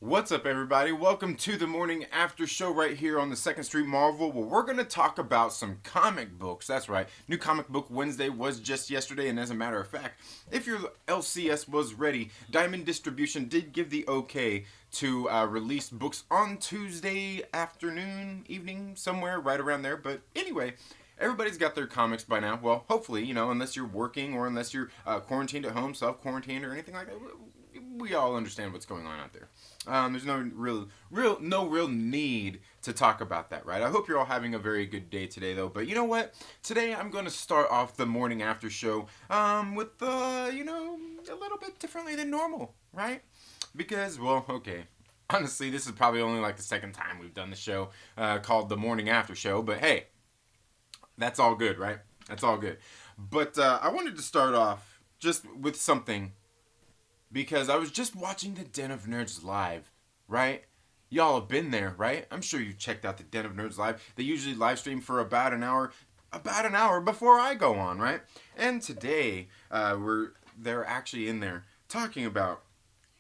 What's up, everybody? Welcome to the morning after show right here on the 2nd Street Marvel, where we're going to talk about some comic books. That's right. New Comic Book Wednesday was just yesterday, and as a matter of fact, if your LCS was ready, Diamond Distribution did give the okay to release books on Tuesday afternoon, evening, somewhere right around there. But anyway, everybody's got their comics by now. Well, hopefully, you know, unless you're working or unless you're quarantined at home, self-quarantined or anything like that. We all understand what's going on out there. There's no real need to talk about that, right? I hope you're all having a very good day today, though. But you know what? Today I'm going to start off the morning after show with you know, a little bit differently than normal, right? Because, well, okay. Honestly, this is probably only like the second time we've done the show called the morning after show. But hey, that's all good, right? That's all good. But I wanted to start off just with something, because I was just watching the Den of Nerds live, right? Y'all have been there, right? I'm sure you checked out the Den of Nerds live. They usually live stream for about an hour before I go on, right? And today, they're actually in there talking about,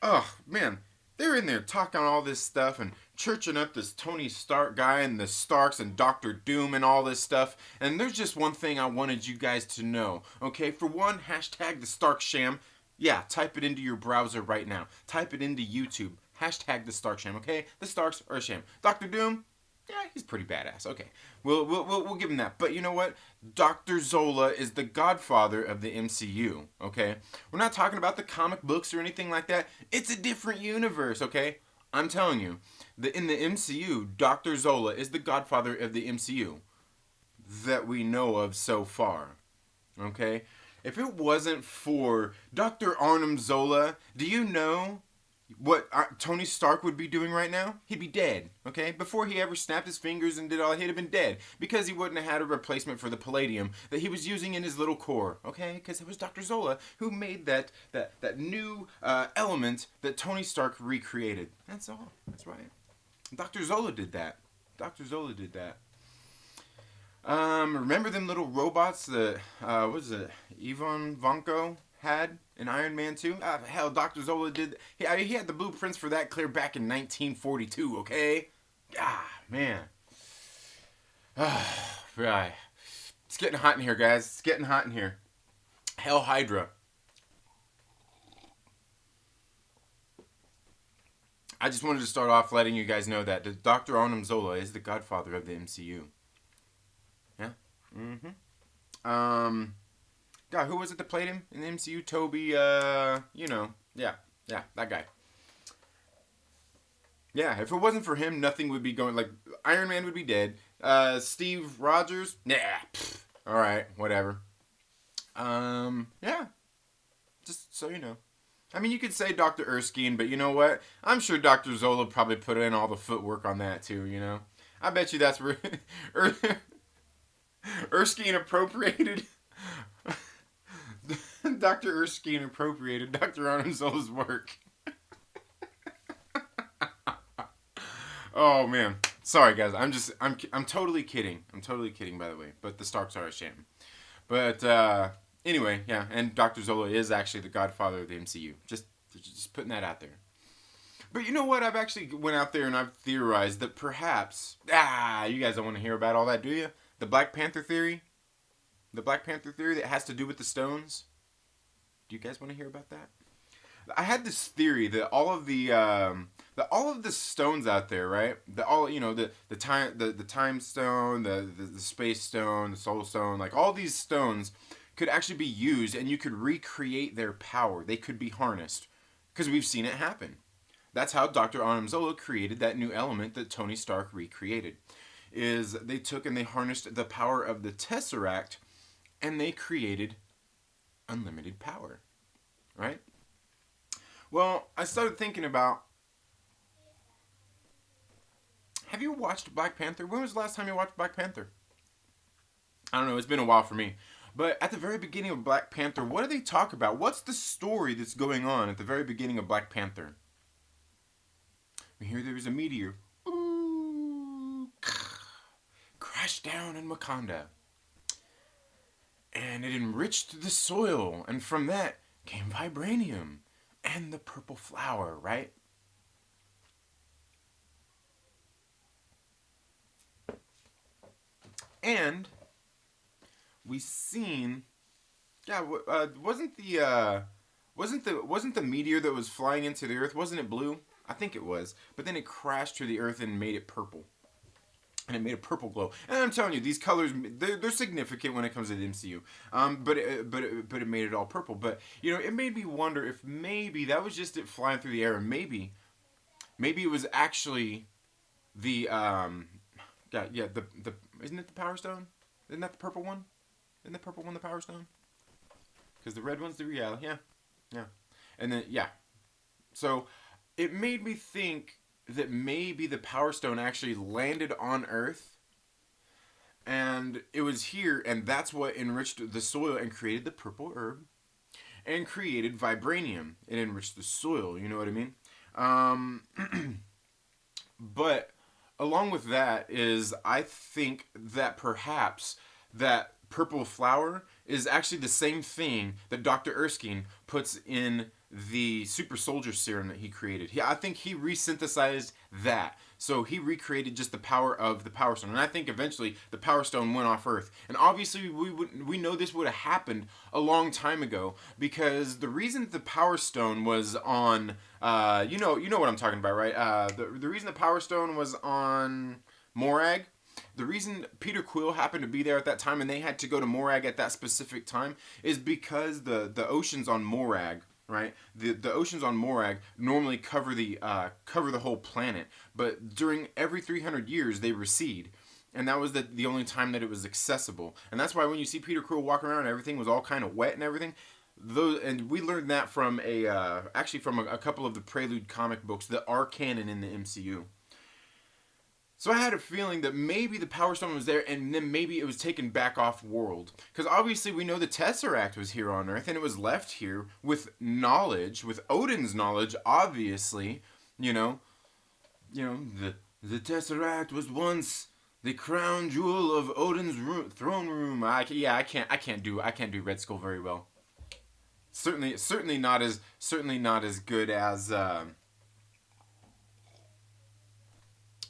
oh man, they're in there talking all this stuff and churching up this Tony Stark guy and the Starks and Doctor Doom and all this stuff. And there's just one thing I wanted you guys to know, okay? For one, hashtag the Stark Sham. Yeah, type it into your browser right now. Type it into YouTube. Hashtag the Stark Sham, okay? The Starks are a sham. Dr. Doom? Yeah, he's pretty badass. Okay, we'll give him that. But you know what? Dr. Zola is the godfather of the MCU, okay? We're not talking about the comic books or anything like that. It's a different universe, okay? I'm telling you. In the MCU, Dr. Zola is the godfather of the MCU that we know of so far, okay? If it wasn't for Dr. Arnim Zola, do you know what Tony Stark would be doing right now? He'd be dead, okay? Before he ever snapped his fingers and did all, he'd have been dead. Because he wouldn't have had a replacement for the palladium that he was using in his little core, okay? Because it was Dr. Zola who made that new element that Tony Stark recreated. That's all. That's right. Dr. Zola did that. Dr. Zola did that. Remember them little robots that, what was it, Ivan Vanko had in Iron Man 2? Hell, Dr. Zola did, he had the blueprints for that clear back in 1942, okay? Ah, man. Right. It's getting hot in here, guys. It's getting hot in here. Hell Hydra. I just wanted to start off letting you guys know that Dr. Arnim Zola is the godfather of the MCU. Yeah. God, who was it that played him in the MCU? Toby, you know. Yeah, that guy. Yeah, if it wasn't for him, nothing would be going, like, Iron Man would be dead. Steve Rogers? Nah, alright, whatever. Yeah. Just so you know. I mean, you could say Dr. Erskine, but you know what? I'm sure Dr. Zola probably put in all the footwork on that, too, you know? I bet you that's where Erskine appropriated. Dr. Erskine appropriated Dr. Arnim Zola's work. Oh man, sorry guys. I'm totally kidding. I'm totally kidding, by the way. But the Starks are a sham. But anyway, yeah. And Dr. Zola is actually the godfather of the MCU. Just putting that out there. But you know what? I've actually went out there and I've theorized that perhaps you guys don't want to hear about all that, do you? The Black Panther theory? The Black Panther theory that has to do with the stones? Do you guys want to hear about that? I had this theory that all of the stones out there, right? The time stone, the space stone, the soul stone, like all these stones could actually be used and you could recreate their power. They could be harnessed because we've seen it happen. That's how Dr. Arnim Zola created that new element that Tony Stark recreated. Is they took and they harnessed the power of the Tesseract and they created unlimited power, right? Well, I started thinking about. Have you watched Black Panther? When was the last time you watched Black Panther? I don't know. It's been a while for me. But at the very beginning of Black Panther, what do they talk about? What's the story that's going on at the very beginning of Black Panther? We hear there was a meteor. Ooh, crashed down in Wakanda. And it enriched the soil. And from that came vibranium and the purple flower, right? And we seen, yeah, wasn't the meteor that was flying into the earth, wasn't it blue? I think it was, but then it crashed to the earth and made it purple, and it made a purple glow. And I'm telling you, these colors, they're significant when it comes to the MCU. But it made it all purple. But you know, it made me wonder if maybe that was just it flying through the air, and maybe it was actually the the isn't it the Power Stone? Isn't that the purple one? Isn't the purple one the Power Stone? Because the red one's the reality. Yeah. And then yeah. So it made me think that maybe the Power Stone actually landed on Earth, and it was here, and that's what enriched the soil and created the purple herb, and created vibranium. It enriched the soil. You know what I mean? But along with that is, I think that perhaps that purple flower is actually the same thing that Dr. Erskine puts in the super soldier serum that he created. I think he resynthesized that. So he recreated just the power of the Power Stone. And I think eventually the Power Stone went off Earth. And obviously we know this would have happened a long time ago, because the reason the Power Stone was on you know what I'm talking about, right? The reason the Power Stone was on Morag, the reason Peter Quill happened to be there at that time and they had to go to Morag at that specific time is because the oceans on Morag, right? The oceans on Morag normally cover the whole planet, but during every 300 years they recede. And that was the only time that it was accessible. And that's why when you see Peter Quill walk around and everything was all kind of wet and everything, and we learned that from actually from a couple of the Prelude comic books that are canon in the MCU. So I had a feeling that maybe the Power Stone was there, and then maybe it was taken back off world. Because obviously we know the Tesseract was here on Earth, and it was left here with knowledge, with Odin's knowledge, obviously. The Tesseract was once the crown jewel of Odin's throne room. I can't do Red Skull very well. Certainly not as good as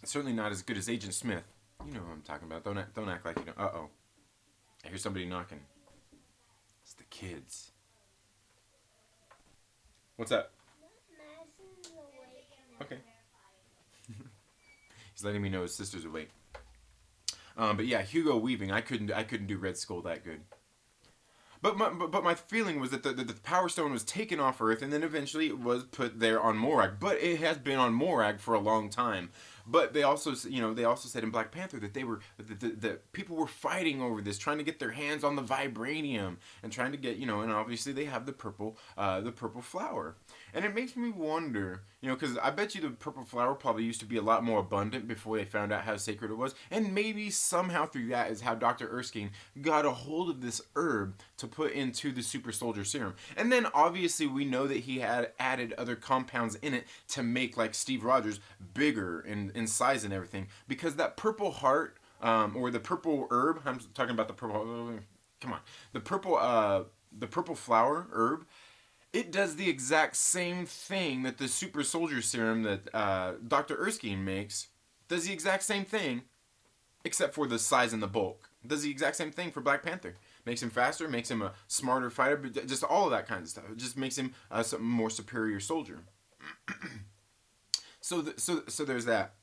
certainly not as good as Agent Smith. You know who I'm talking about. Don't act like you don't. Uh-oh. I hear somebody knocking. It's the kids. What's that? Okay. He's letting me know his sister's awake. But yeah, Hugo Weaving. I couldn't do Red Skull that good. But my feeling was that the Power Stone was taken off Earth and then eventually it was put there on Morag. But it has been on Morag for a long time. But they also said in Black Panther that the people were fighting over this, trying to get their hands on the vibranium and trying to get, and obviously they have the purple flower. And it makes me wonder, because I bet you the purple flower probably used to be a lot more abundant before they found out how sacred it was. And maybe somehow through that is how Dr. Erskine got a hold of this herb to put into the super soldier serum. And then obviously we know that he had added other compounds in it to make, like Steve Rogers, bigger in size and everything. Because that purple heart, or the purple herb, I'm talking about the purple, come on, the purple flower herb, it does the exact same thing that the super soldier serum that Dr. Erskine makes does the exact same thing, except for the size and the bulk. It does the exact same thing for Black Panther. Makes him faster, makes him a smarter fighter, but just all of that kind of stuff. It just makes him a more superior soldier. So there's that.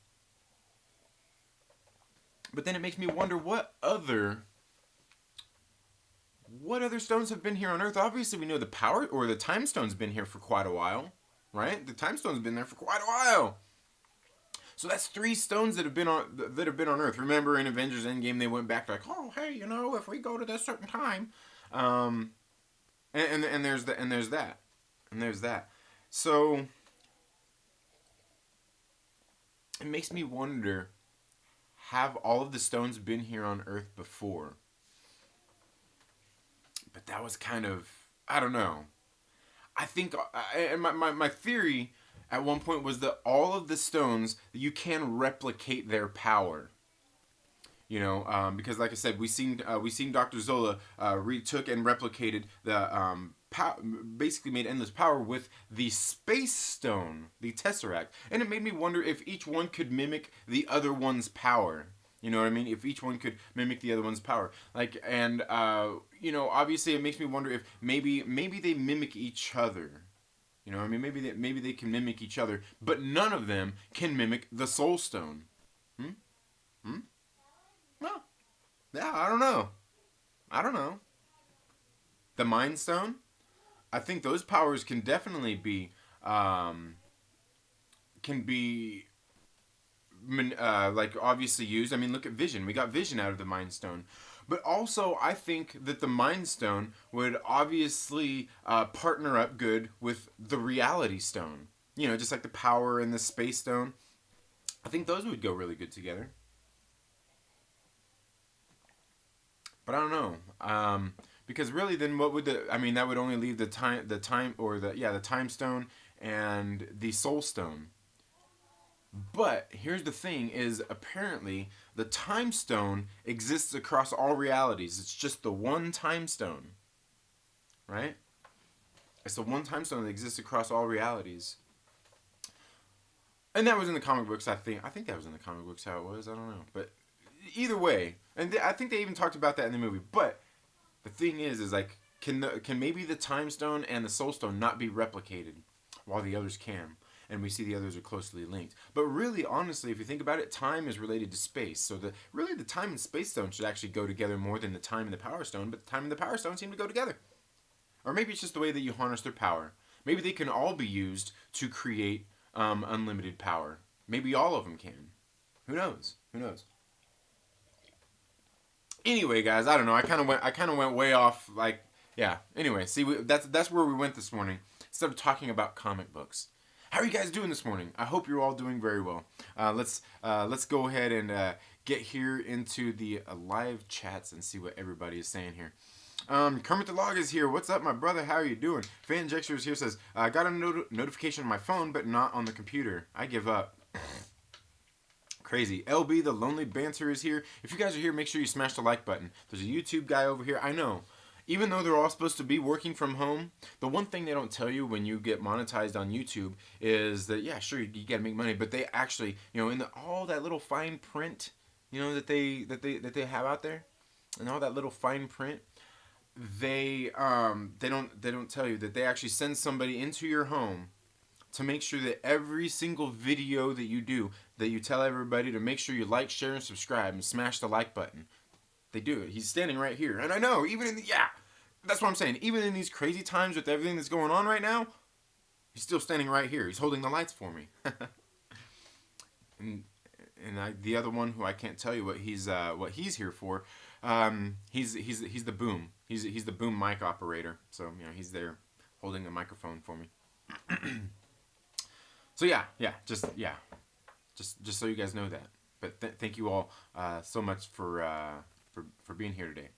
But then it makes me wonder what other stones have been here on Earth. Obviously, we know the power or the Time Stone's been here for quite a while, right? The Time Stone's been there for quite a while. So that's 3 stones that have been on Earth. Remember in Avengers Endgame they went back like, oh hey, if we go to this certain time, and there's that. So it makes me wonder, have all of the stones been here on Earth before? But that was kind of, I don't know. I think, and my theory at one point was that all of the stones, you can replicate their power. Because like I said, we seen Dr. Zola retook and replicated the basically made endless power with the space stone, the Tesseract, and it made me wonder if each one could mimic the other one's power. You know what I mean? If each one could mimic the other one's power, obviously it makes me wonder if maybe they mimic each other. You know, what I mean, maybe they can mimic each other, but none of them can mimic the Soul Stone. Hmm? Hmm? Well, yeah, I don't know. I don't know. The Mind Stone. I think those powers can definitely be can be like obviously used. I mean, look at Vision. We got Vision out of the Mind Stone. But also, I think that the Mind Stone would obviously partner up good with the Reality Stone. You know, just like the Power and the Space Stone. I think those would go really good together. But I don't know. Because really, then what would I mean, that would only leave the time, or the Time Stone and the Soul Stone. But here's the thing: is apparently the Time Stone exists across all realities. It's just the one Time Stone, right? It's the one Time Stone that exists across all realities. And that was in the comic books. I think that was in the comic books how it was. I don't know, but either way, and I think they even talked about that in the movie. But the thing is like, can maybe the Time Stone and the Soul Stone not be replicated, while the others can, and we see the others are closely linked. But really, honestly, if you think about it, time is related to space. So the Time and Space Stone should actually go together more than the Time and the Power Stone. But the Time and the Power Stone seem to go together. Or maybe it's just the way that you harness their power. Maybe they can all be used to create unlimited power. Maybe all of them can. Who knows? Who knows? Anyway, guys, I don't know. I kind of went way off. Like, yeah. Anyway, see, that's where we went this morning. Instead of talking about comic books. How are you guys doing this morning? I hope you're all doing very well. Let's go ahead and get here into the live chats and see what everybody is saying here. Kermit the Log is here. What's up, my brother? How are you doing? Fan Jexter is here. Says, I got a notification on my phone, but not on the computer. I give up. Crazy. LB, the Lonely Banter, is here. If you guys are here, make sure you smash the like button. There's a YouTube guy over here. I know. Even though they're all supposed to be working from home, the one thing they don't tell you when you get monetized on YouTube is that, yeah, sure, you gotta make money, but they actually, in all that little fine print, that they have out there, and all that little fine print, they don't tell you that they actually send somebody into your home to make sure that every single video that you do, that you tell everybody to make sure you like, share, and subscribe, and smash the like button. They do it. He's standing right here. And I know, that's what I'm saying. Even in these crazy times with everything that's going on right now, he's still standing right here. He's holding the lights for me. The other one, who I can't tell you what he's here for, he's the boom. He's the boom mic operator. So, he's there holding the microphone for me. So just so you guys know that. But thank you all so much for being here today.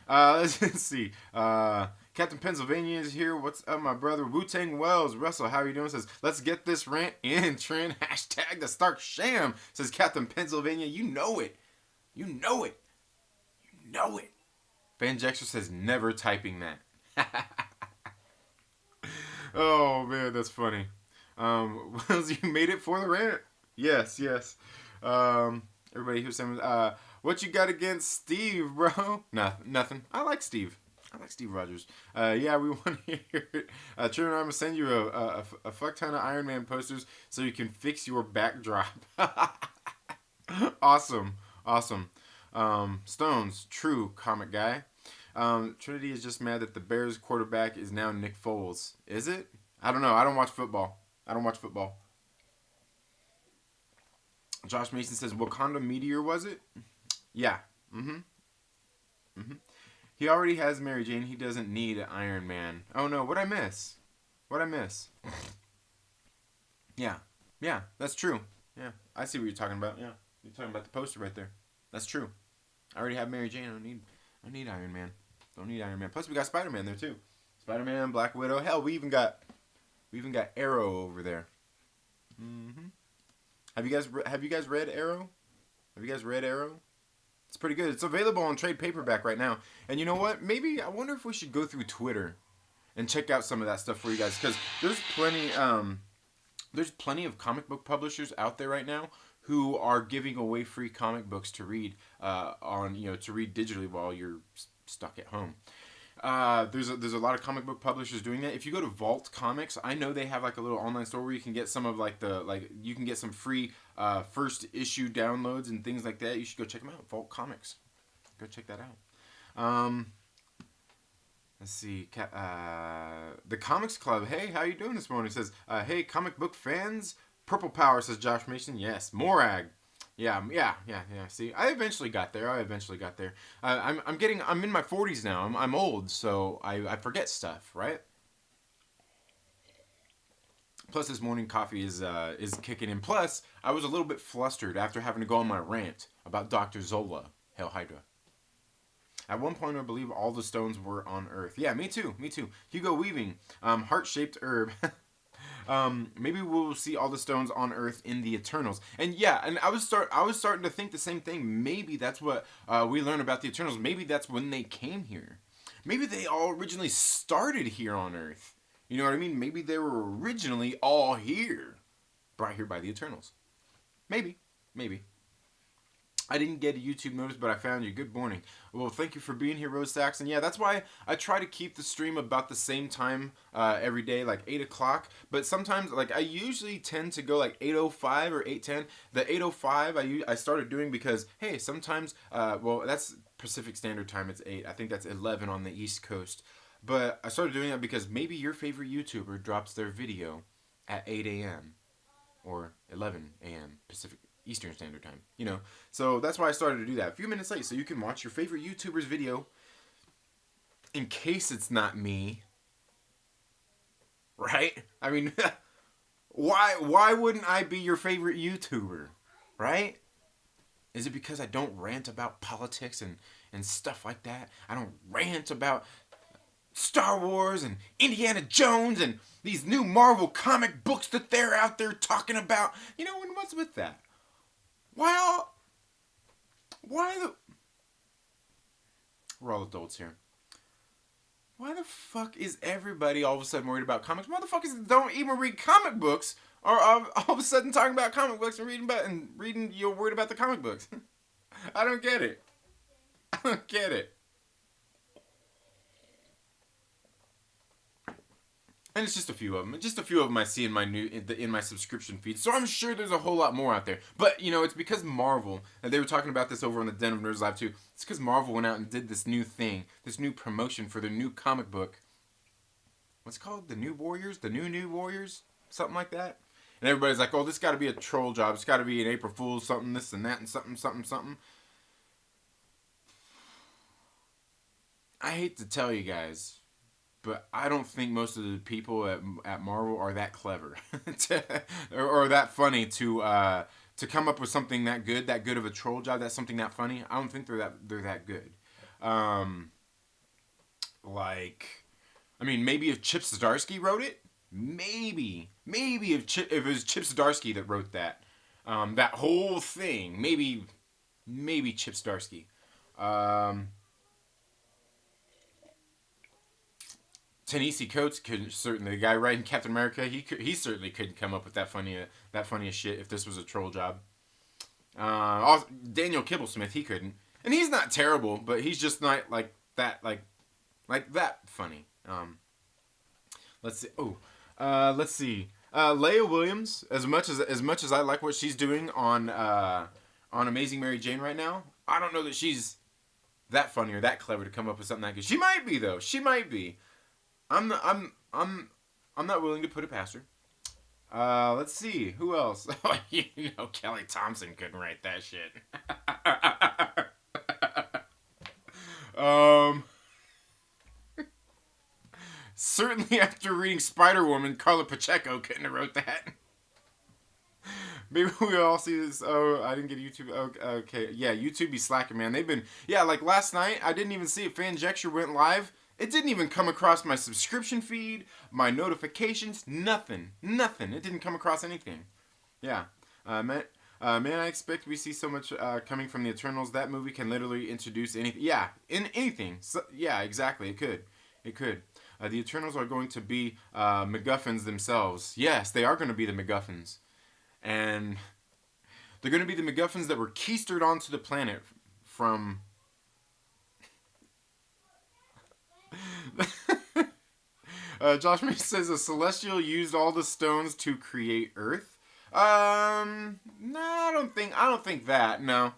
Let's see. Captain Pennsylvania is here. What's up, my brother? Wu-Tang Wells. Russell, how are you doing? Says, let's get this rant in. Trend. Hashtag the Stark Sham. Says Captain Pennsylvania. You know it. You know it. You know it. Van Jexter says, never typing that. Oh, man, that's funny. Wells, you made it for the rant? Yes. Everybody here's saying, what you got against Steve, bro? Nothing. I like Steve Rogers. Yeah, we want to hear it. Trevor, I'm going to send you a fuck ton of Iron Man posters so you can fix your backdrop. Awesome. Stones, true, comic guy. Trinity is just mad that the Bears quarterback is now Nick Foles. Is it? I don't know. I don't watch football. Josh Mason says, Wakanda Meteor, was it? Yeah. He already has Mary Jane. He doesn't need an Iron Man. Oh, no. What'd I miss? Yeah. Yeah, that's true. Yeah, I see what you're talking about. Yeah, you're talking about the poster right there. That's true. I already have Mary Jane. I don't need Iron Man. Don't need Iron Man. Plus, we got Spider Man there too. Spider Man, Black Widow. Hell, we even got Arrow over there. Mm-hmm. Have you guys read Arrow? Have you guys read Arrow? It's pretty good. It's available on trade paperback right now. And you know what? Maybe I wonder if we should go through Twitter and check out some of that stuff for you guys, because there's plenty of comic book publishers out there right now who are giving away free comic books to read to read digitally while you're stuck at home. There's a lot of comic book publishers doing that. If you go to Vault Comics, I know they have like a little online store where you can get some of you can get some free first issue downloads and things like that. You should go check them out. Vault Comics, go check that out. Let's see. The Comics Club. Hey, how you doing this morning? It says, hey, comic book fans. Purple Power, says Josh Mason. Yes. Morag. Yeah. See, I eventually got there. I'm in my 40s now. I'm old, so I forget stuff, right? Plus, this morning coffee is kicking in. Plus, I was a little bit flustered after having to go on my rant about Dr. Zola, Hail Hydra. At one point, I believe all the stones were on Earth. Yeah, me too. Hugo Weaving, heart-shaped herb. Maybe we'll see all the stones on Earth in the Eternals. And yeah, and I was starting to think the same thing. Maybe that's what we learn about the Eternals. Maybe that's when they came here. Maybe they all originally started here on Earth. You know what I mean? Maybe they were originally all here, brought here by the Eternals. Maybe. I didn't get a YouTube notice, but I found you. Good morning. Well, thank you for being here, Rose Saxon. Yeah, that's why I try to keep the stream about the same time every day, like 8 o'clock. But sometimes, like, I usually tend to go like 8:05 or 8:10. The 8:05 I started doing because, hey, sometimes, that's Pacific Standard Time. It's 8. I think that's 11 on the East Coast. But I started doing that because maybe your favorite YouTuber drops their video at 8 a.m. or 11 a.m. Pacific Eastern Standard Time, So that's why I started to do that. A few minutes late, so you can watch your favorite YouTuber's video in case it's not me. Right? I mean, why wouldn't I be your favorite YouTuber? Right? Is it because I don't rant about politics and stuff like that? I don't rant about Star Wars and Indiana Jones and these new Marvel comic books that they're out there talking about. And what's with that? Why we're all adults here. Why the fuck is everybody all of a sudden worried about comics? Motherfuckers that don't even read comic books are all of a sudden talking about comic books and reading you're worried about the comic books. I don't get it. And it's just a few of them. Just a few of them I see in my subscription feed. So I'm sure there's a whole lot more out there. But it's because Marvel, and they were talking about this over on the Den of Nerds Live too. It's because Marvel went out and did this new thing, this new promotion for their new comic book. What's it called? The New Warriors, something like that. And everybody's like, "Oh, this got to be a troll job. It's got to be an April Fool's something, this and that, and something." I hate to tell you guys, but I don't think most of the people at Marvel are that clever or that funny to come up with something that good of a troll job. That's something that funny. I don't think they're that good. Maybe if Chip Zdarsky wrote it, maybe if it was Chip Zdarsky that wrote that whole thing, maybe Chip Zdarsky. Ta-Nehisi Coates could certainly, the guy writing Captain America, he certainly couldn't come up with that funniest shit if this was a troll job. Also, Daniel Kibblesmith, he couldn't, and he's not terrible, but he's just not like that funny. Let's see. Leia Williams, as much as I like what she's doing on Amazing Mary Jane right now, I don't know that she's that funny or that clever to come up with something that good. She might be though. She might be. I'm not willing to put it past her. Let's see. Who else? Kelly Thompson couldn't write that shit. Certainly after reading Spider-Woman, Carla Pacheco couldn't have wrote that. Maybe we all see this. Oh, I didn't get YouTube. Okay, yeah, YouTube be slacking, man. They've been, yeah, like last night, I didn't even see it. Fanjecture went live. It didn't even come across my subscription feed, my notifications, nothing. Nothing. It didn't come across anything. Yeah. Man, man, I expect we see so much coming from the Eternals. That movie can literally introduce anything. Yeah, in anything. So, yeah, exactly. It could. It could. The Eternals are going to be MacGuffins themselves. Yes, they are going to be the MacGuffins. And they're going to be the MacGuffins that were keistered onto the planet from. Josh May says a celestial used all the stones to create Earth. No, I don't think that. No.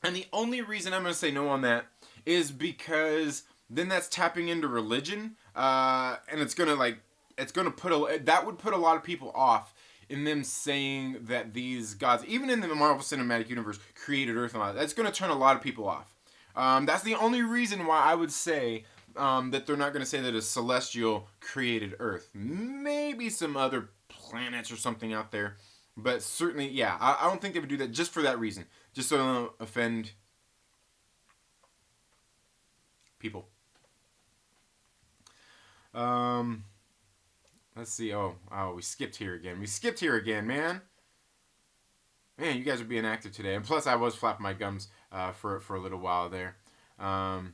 And the only reason I'm going to say no on that is because then that's tapping into religion, and it's gonna that would put a lot of people off in them saying that these gods, even in the Marvel Cinematic Universe, created Earth and all that. That's gonna turn a lot of people off. That's the only reason why I would say that they're not gonna say that a celestial created Earth. Maybe some other planets or something out there, but certainly, yeah, I don't think they would do that just for that reason, just so they don't offend people. Um, let's see. We skipped here again. We skipped here again, man. Man, you guys are being active today. And plus, I was flapping my gums for a little while there. Um,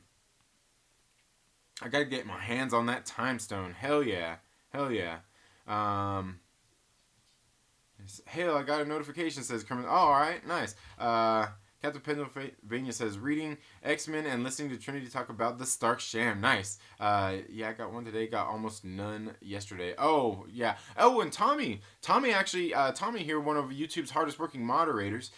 I gotta get my hands on that time stone. Hell yeah, hell yeah. Um, Hell, I got a notification that says coming. Oh, all right, nice. Captain Pennsylvania says reading X-Men and listening to Trinity talk about the Stark Sham. Nice. Yeah, I got one today. Got almost none yesterday. Oh, yeah. Oh, and Tommy actually, Tommy here, one of YouTube's hardest working moderators.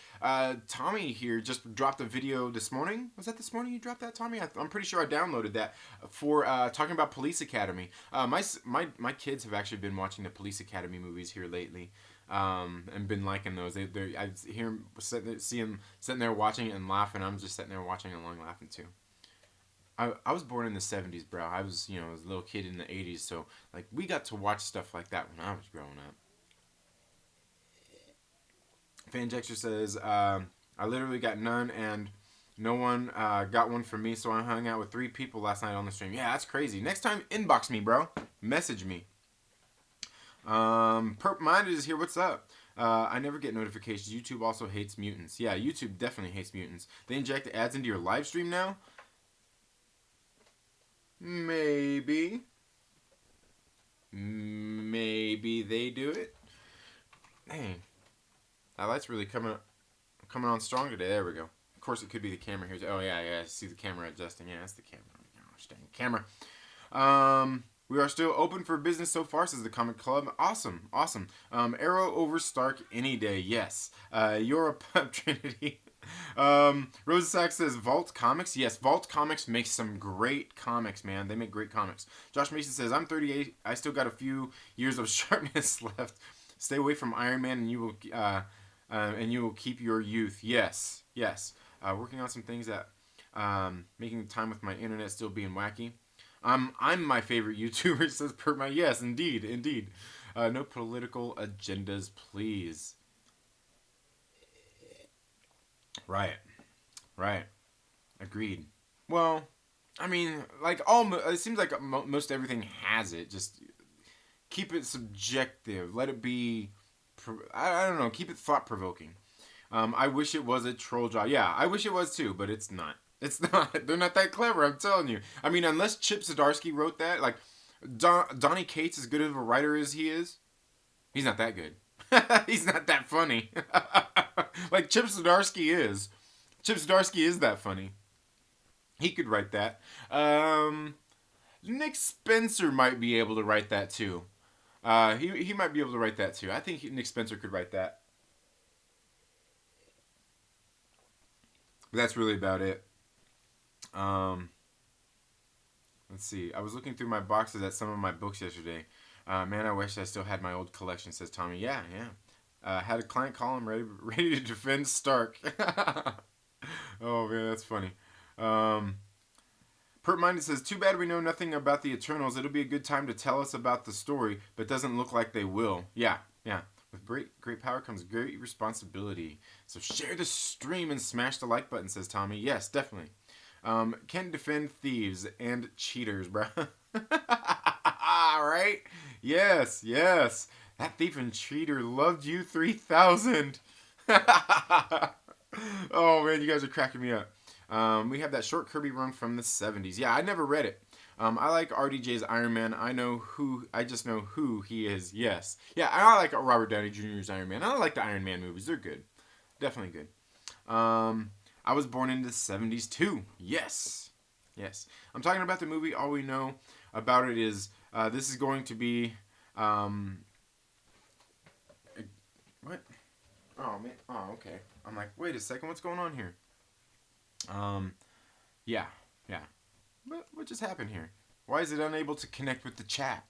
Tommy here just dropped a video this morning. Was that this morning you dropped that, Tommy? I'm pretty sure I downloaded that for talking about Police Academy. My kids have actually been watching the Police Academy movies here lately. And been liking those. I hear him, see him sitting there watching it and laughing. I'm just sitting there watching along, laughing too. I was born in the 70s, bro. I was a little kid in the 80s, so like we got to watch stuff like that when I was growing up. Fanjexter says, I literally got none, and no one got one for me, so I hung out with 3 people last night on the stream. Yeah, that's crazy. Next time, inbox me, bro. Message me. Perp Minded is here. What's up? I never get notifications. YouTube also hates mutants. Yeah, YouTube definitely hates mutants. They inject ads into your live stream now? Maybe. Maybe they do it. Dang. That light's really coming on strong today. There we go. Of course, it could be the camera here. Oh, yeah. I see the camera adjusting. Yeah, that's the camera. Gosh, dang camera. We are still open for business so far, says the Comic Club. Awesome. Arrow over Stark any day. Yes. You're a pup, Trinity. Rosa Sachs says Vault Comics. Yes, Vault Comics makes some great comics, man. They make great comics. Josh Mason says, I'm 38. I still got a few years of sharpness left. Stay away from Iron Man, and you will keep your youth. Yes. Working on some things that making time with my internet still being wacky. I'm my favorite YouTuber, says Pertma. Yes, indeed. No political agendas, please. Right. Agreed. Well, I mean, like it seems like most everything has it. Just keep it subjective. Let it be. I don't know. Keep it thought provoking. I wish it was a troll job. Yeah, I wish it was too, but it's not. It's not. They're not that clever, I'm telling you. I mean, unless Chip Zdarsky wrote that, like, Donnie Cates, as good of a writer as he is, he's not that good. He's not that funny. Like, Chip Zdarsky is. Chip Zdarsky is that funny. He could write that. Nick Spencer might be able to write that, too. He might be able to write that, too. I think Nick Spencer could write that. But that's really about it. Let's see. I was looking through my boxes at some of my books yesterday. Man, I wish I still had my old collection, says Tommy. Yeah. Had a client call him ready to defend Stark. Oh, man, that's funny. Pert Minded says, too bad we know nothing about the Eternals. It'll be a good time to tell us about the story, but doesn't look like they will. Yeah. With great power comes great responsibility. So share the stream and smash the like button, says Tommy. Yes, definitely. Can defend thieves and cheaters, bro. Right? Yes. That thief and cheater loved you 3000. Oh man, you guys are cracking me up. We have that short Kirby run from the 70s. Yeah, I never read it. I like RDJ's Iron Man. I just know who he is. Yes. Yeah, I like Robert Downey Jr.'s Iron Man. I like the Iron Man movies. They're good. Definitely good. I was born in the 70s too. Yes. I'm talking about the movie. All we know about it is this is going to be what? Oh man. Oh, okay. I'm like, wait a second. What's going on here? Yeah. What just happened here? Why is it unable to connect with the chat?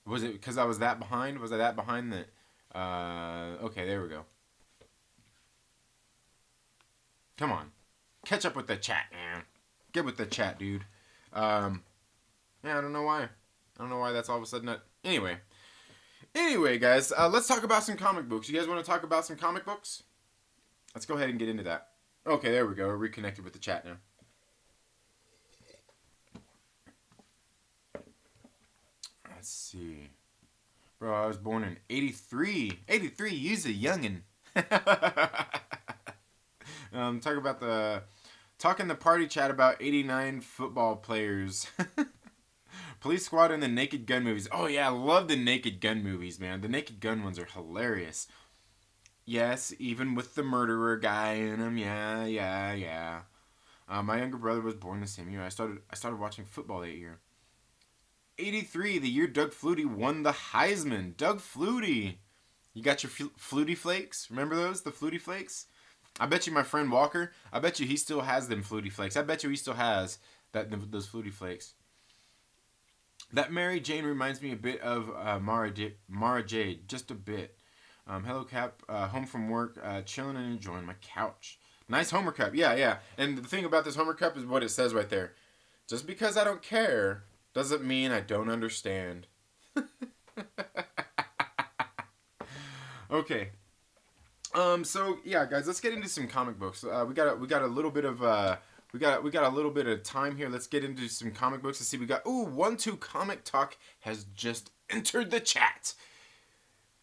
Was it because I was that behind? Was I that behind that? Okay, there we go. Come on. Catch up with the chat, man. Get with the chat, dude. Yeah, I don't know why. I don't know why that's all of a sudden not... Anyway, guys, let's talk about some comic books. You guys want to talk about some comic books? Let's go ahead and get into that. Okay, there we go. We're reconnected with the chat now. Let's see. Bro, I was born in 83. 83, you's a youngin'. Talking the party chat about 89 football players. Police Squad and the Naked Gun movies. Oh yeah, I love the Naked Gun movies, man. The Naked Gun ones are hilarious. Yes, even with the murderer guy in them. Yeah. My younger brother was born the same year. I started watching football that year. 83, the year Doug Flutie won the Heisman. Doug Flutie. You got your Flutie Flakes? Remember those? The Flutie Flakes? I bet you my friend Walker, I bet you he still has them Flutie Flakes. I bet you he still has those Flutie Flakes. That Mary Jane reminds me a bit of Mara Jade. Just a bit. Hello, Cap. Home from work, chilling and enjoying my couch. Nice Homer Cup. Yeah. And the thing about this Homer Cup is what it says right there. Just because I don't care doesn't mean I don't understand. Okay. So yeah, guys, let's get into some comic books. We got a little bit of we got a little bit of time here. Let's get into some comic books to see. We got 1-2 Comic Talk has just entered the chat.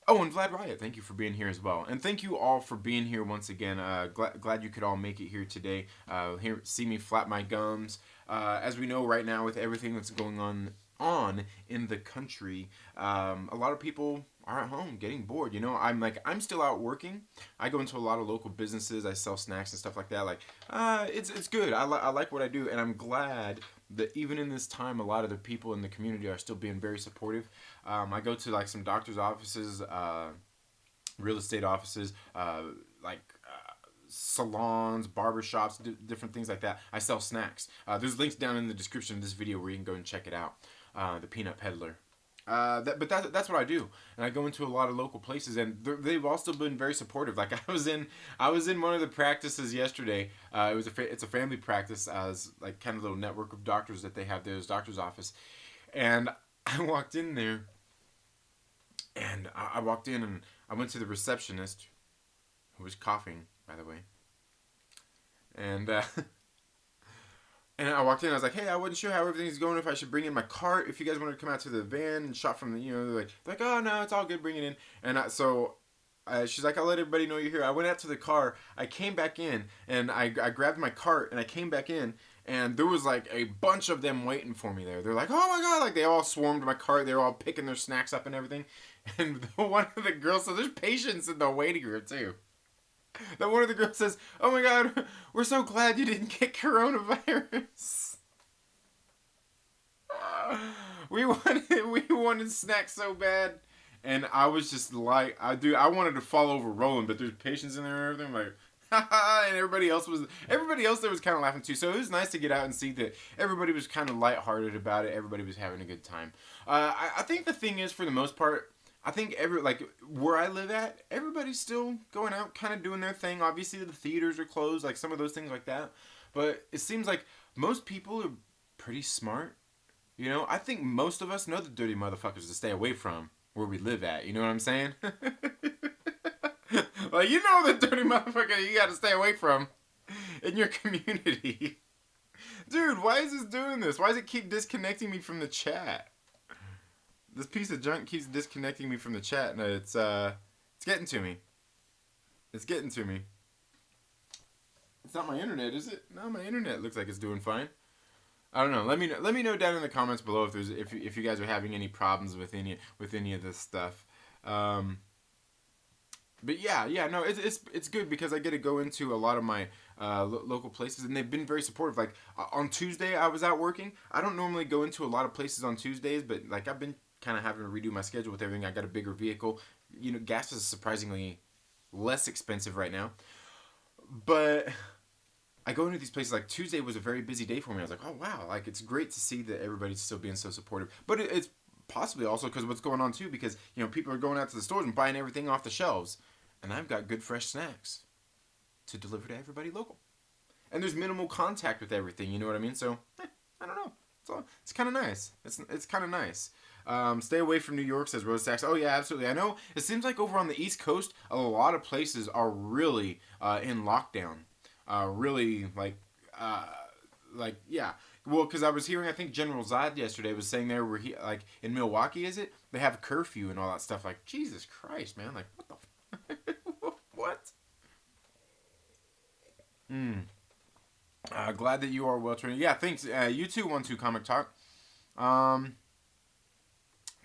Oh, and Vlad Riot, thank you for being here as well. And thank you all for being here once again. Glad you could all make it here today. See me flap my gums. As we know right now with everything that's going on in the country, a lot of people are at home getting bored. You know, I'm still out working. I go into a lot of local businesses. I sell snacks and stuff like that. It's good. I like what I do, and I'm glad that even in this time, a lot of the people in the community are still being very supportive. I go to some doctor's offices, real estate offices, salons, barbershops, different things like that. I sell snacks. There's links down in the description of this video where you can go and check it out. The Peanut Peddler. That's what I do, and I go into a lot of local places, and they've also been very supportive. Like I was in one of the practices yesterday. It's a family practice, like kind of little network of doctors that they have there, this doctor's office, and I walked in there, and I walked in and I went to the receptionist, who was coughing, by the way, and. And I walked in, I was like, hey, I wasn't sure how everything's going, if I should bring in my cart, if you guys wanted to come out to the van and shop from the, they're like, oh, no, it's all good, bring it in. And she's like, I'll let everybody know you're here. I went out to the car, I came back in, and I grabbed my cart, and I came back in, and there was like a bunch of them waiting for me there. They're like, oh my God, like they all swarmed my cart, they were all picking their snacks up and everything. And one of the girls, so there's patients in the waiting room too. That one of the girls says, oh my God, we're so glad you didn't get coronavirus. We wanted snacks so bad. And I was just like, I wanted to fall over rolling, but there's patients in there and everything. I'm like, haha, and everybody else there was kind of laughing too. So it was nice to get out and see that everybody was kind of lighthearted about it. Everybody was having a good time. I think the thing is, for the most part, I think where I live at, everybody's still going out, kind of doing their thing. Obviously, the theaters are closed, like some of those things like that. But it seems like most people are pretty smart. You know, I think most of us know the dirty motherfuckers to stay away from where we live at. You know what I'm saying? Like, you know the dirty motherfucker you gotta stay away from in your community. Dude, why is this doing this? Why does it keep disconnecting me from the chat? This piece of junk keeps disconnecting me from the chat, and it's getting to me. It's getting to me. It's not my internet, is it? No, my internet looks like it's doing fine. I don't know. Let me know down in the comments below if you guys are having any problems with any of this stuff. But yeah, no, it's good because I get to go into a lot of my local places, and they've been very supportive. Like on Tuesday, I was out working. I don't normally go into a lot of places on Tuesdays, but like I've been kind of having to redo my schedule with everything. I got a bigger vehicle. You know, gas is surprisingly less expensive right now. But I go into these places, like Tuesday was a very busy day for me. I was like, oh wow, like it's great to see that everybody's still being so supportive. But it's possibly also because of what's going on too, because you know people are going out to the stores and buying everything off the shelves, and I've got good fresh snacks to deliver to everybody local. And there's minimal contact with everything. You know what I mean? So I don't know. It's kind of nice. It's kind of nice. Stay away from New York, says Rose Sachs. Oh yeah, absolutely. I know. It seems like over on the East Coast, a lot of places are really in lockdown. Really yeah. Well, because I was hearing, I think General Zod yesterday was saying there where he like in Milwaukee, is it? They have a curfew and all that stuff. Like Jesus Christ, man! Like what the what? Glad that you are well trained. Yeah, thanks. You too, 1-2 Comic Talk.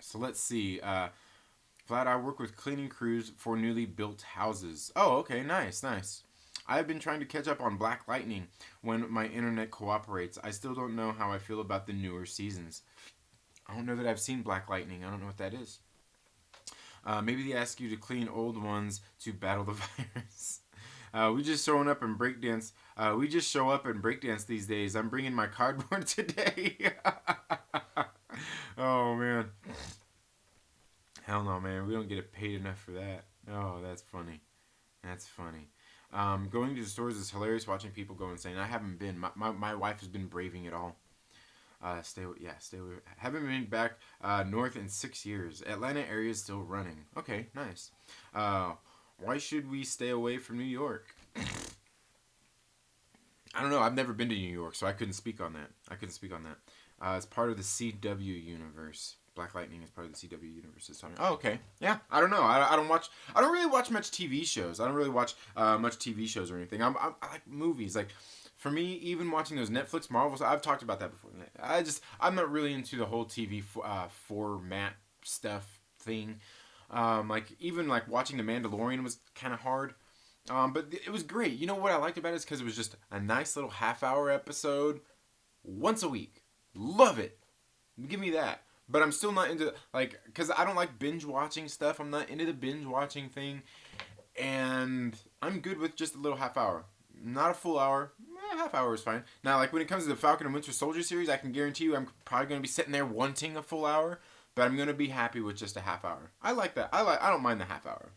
So let's see. Vlad, I work with cleaning crews for newly built houses. Oh, okay, nice. I've been trying to catch up on Black Lightning when my internet cooperates. I still don't know how I feel about the newer seasons. I don't know that I've seen Black Lightning. I don't know what that is. Maybe they ask you to clean old ones to battle the virus. We just show up and breakdance these days. I'm bringing my cardboard today. Oh, man. Hell no, man. We don't get paid enough for that. Oh, that's funny. Going to the stores is hilarious. Watching people go insane. I haven't been. My wife has been braving it all. Stay away. Haven't been back north in 6 years. Atlanta area is still running. Okay, nice. Why should we stay away from New York? I don't know. I've never been to New York, so I couldn't speak on that. It's part of the CW universe. Black Lightning is part of the CW universe. Oh, okay. Yeah, I don't know. I don't really watch much TV shows. I don't really watch much TV shows or anything. I like movies. Like, for me, even watching those Netflix Marvels, I've talked about that before. I'm not really into the whole TV format stuff thing. Like even like watching The Mandalorian was kind of hard. But it was great. You know what I liked about it is because it was just a nice little half-hour episode once a week. Love it. Give me that. But I'm still not into, like, because I don't like binge watching stuff. I'm not into the binge watching thing. And I'm good with just a little half hour. Not a full hour. Half hour is fine. Now, like, when it comes to the Falcon and Winter Soldier series, I can guarantee you I'm probably going to be sitting there wanting a full hour. But I'm going to be happy with just a half hour. I like that. I don't mind the half hour.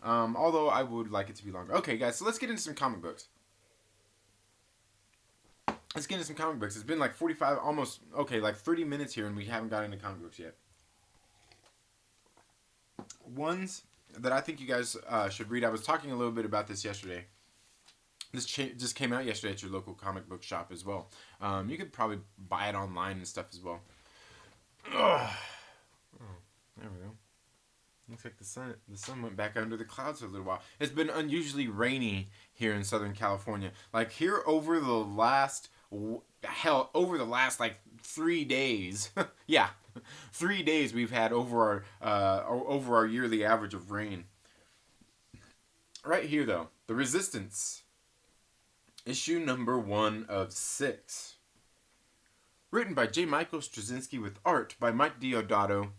Although I would like it to be longer. Okay, guys, so let's get into some comic books. Let's get into some comic books. It's been like 45, almost, like 30 minutes here, and we haven't got into comic books yet. Ones that I think you guys should read. I was talking a little bit about this yesterday. This just came out yesterday at your local comic book shop as well. You could probably buy it online and stuff as well. Oh, there we go. Looks like the sun went back under the clouds for a little while. It's been unusually rainy here in Southern California. Like here over the last like 3 days. Yeah, 3 days we've had over our yearly average of rain. Right here though, The Resistance, issue number 1 of 6. Written by J. Michael Straczynski with art by Mike Deodato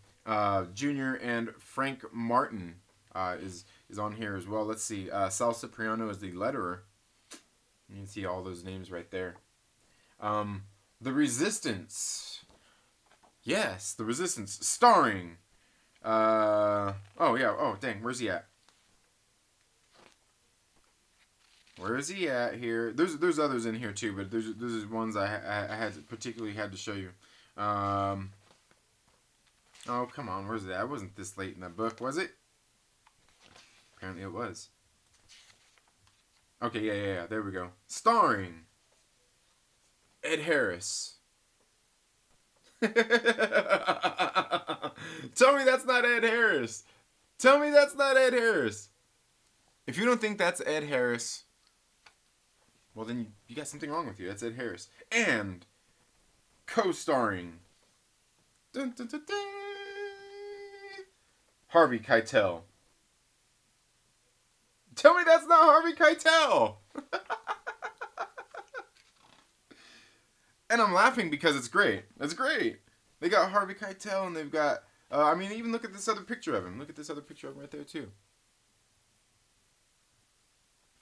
Jr. and Frank Martin is on here as well. Let's see. Sal Cipriano is the letterer. You can see all those names right there. The Resistance. Yes, The Resistance. Starring. Oh, yeah. Oh, dang. Where's he at? Where is he at here? There's others in here too, but there's ones I had particularly had to show you. Oh, come on, where's it at? I wasn't this late in the book, was it? Apparently it was. Okay, yeah, there we go. Starring Ed Harris. Tell me that's not Ed Harris. Tell me that's not Ed Harris. If you don't think that's Ed Harris, well then you got something wrong with you. That's Ed Harris. And co-starring dun, dun, dun, dun, Harvey Keitel. Tell me that's not Harvey Keitel. And I'm laughing because it's great. It's great. They got Harvey Keitel and they've got, I mean, even look at this other picture of him. Look at this other picture of him right there too.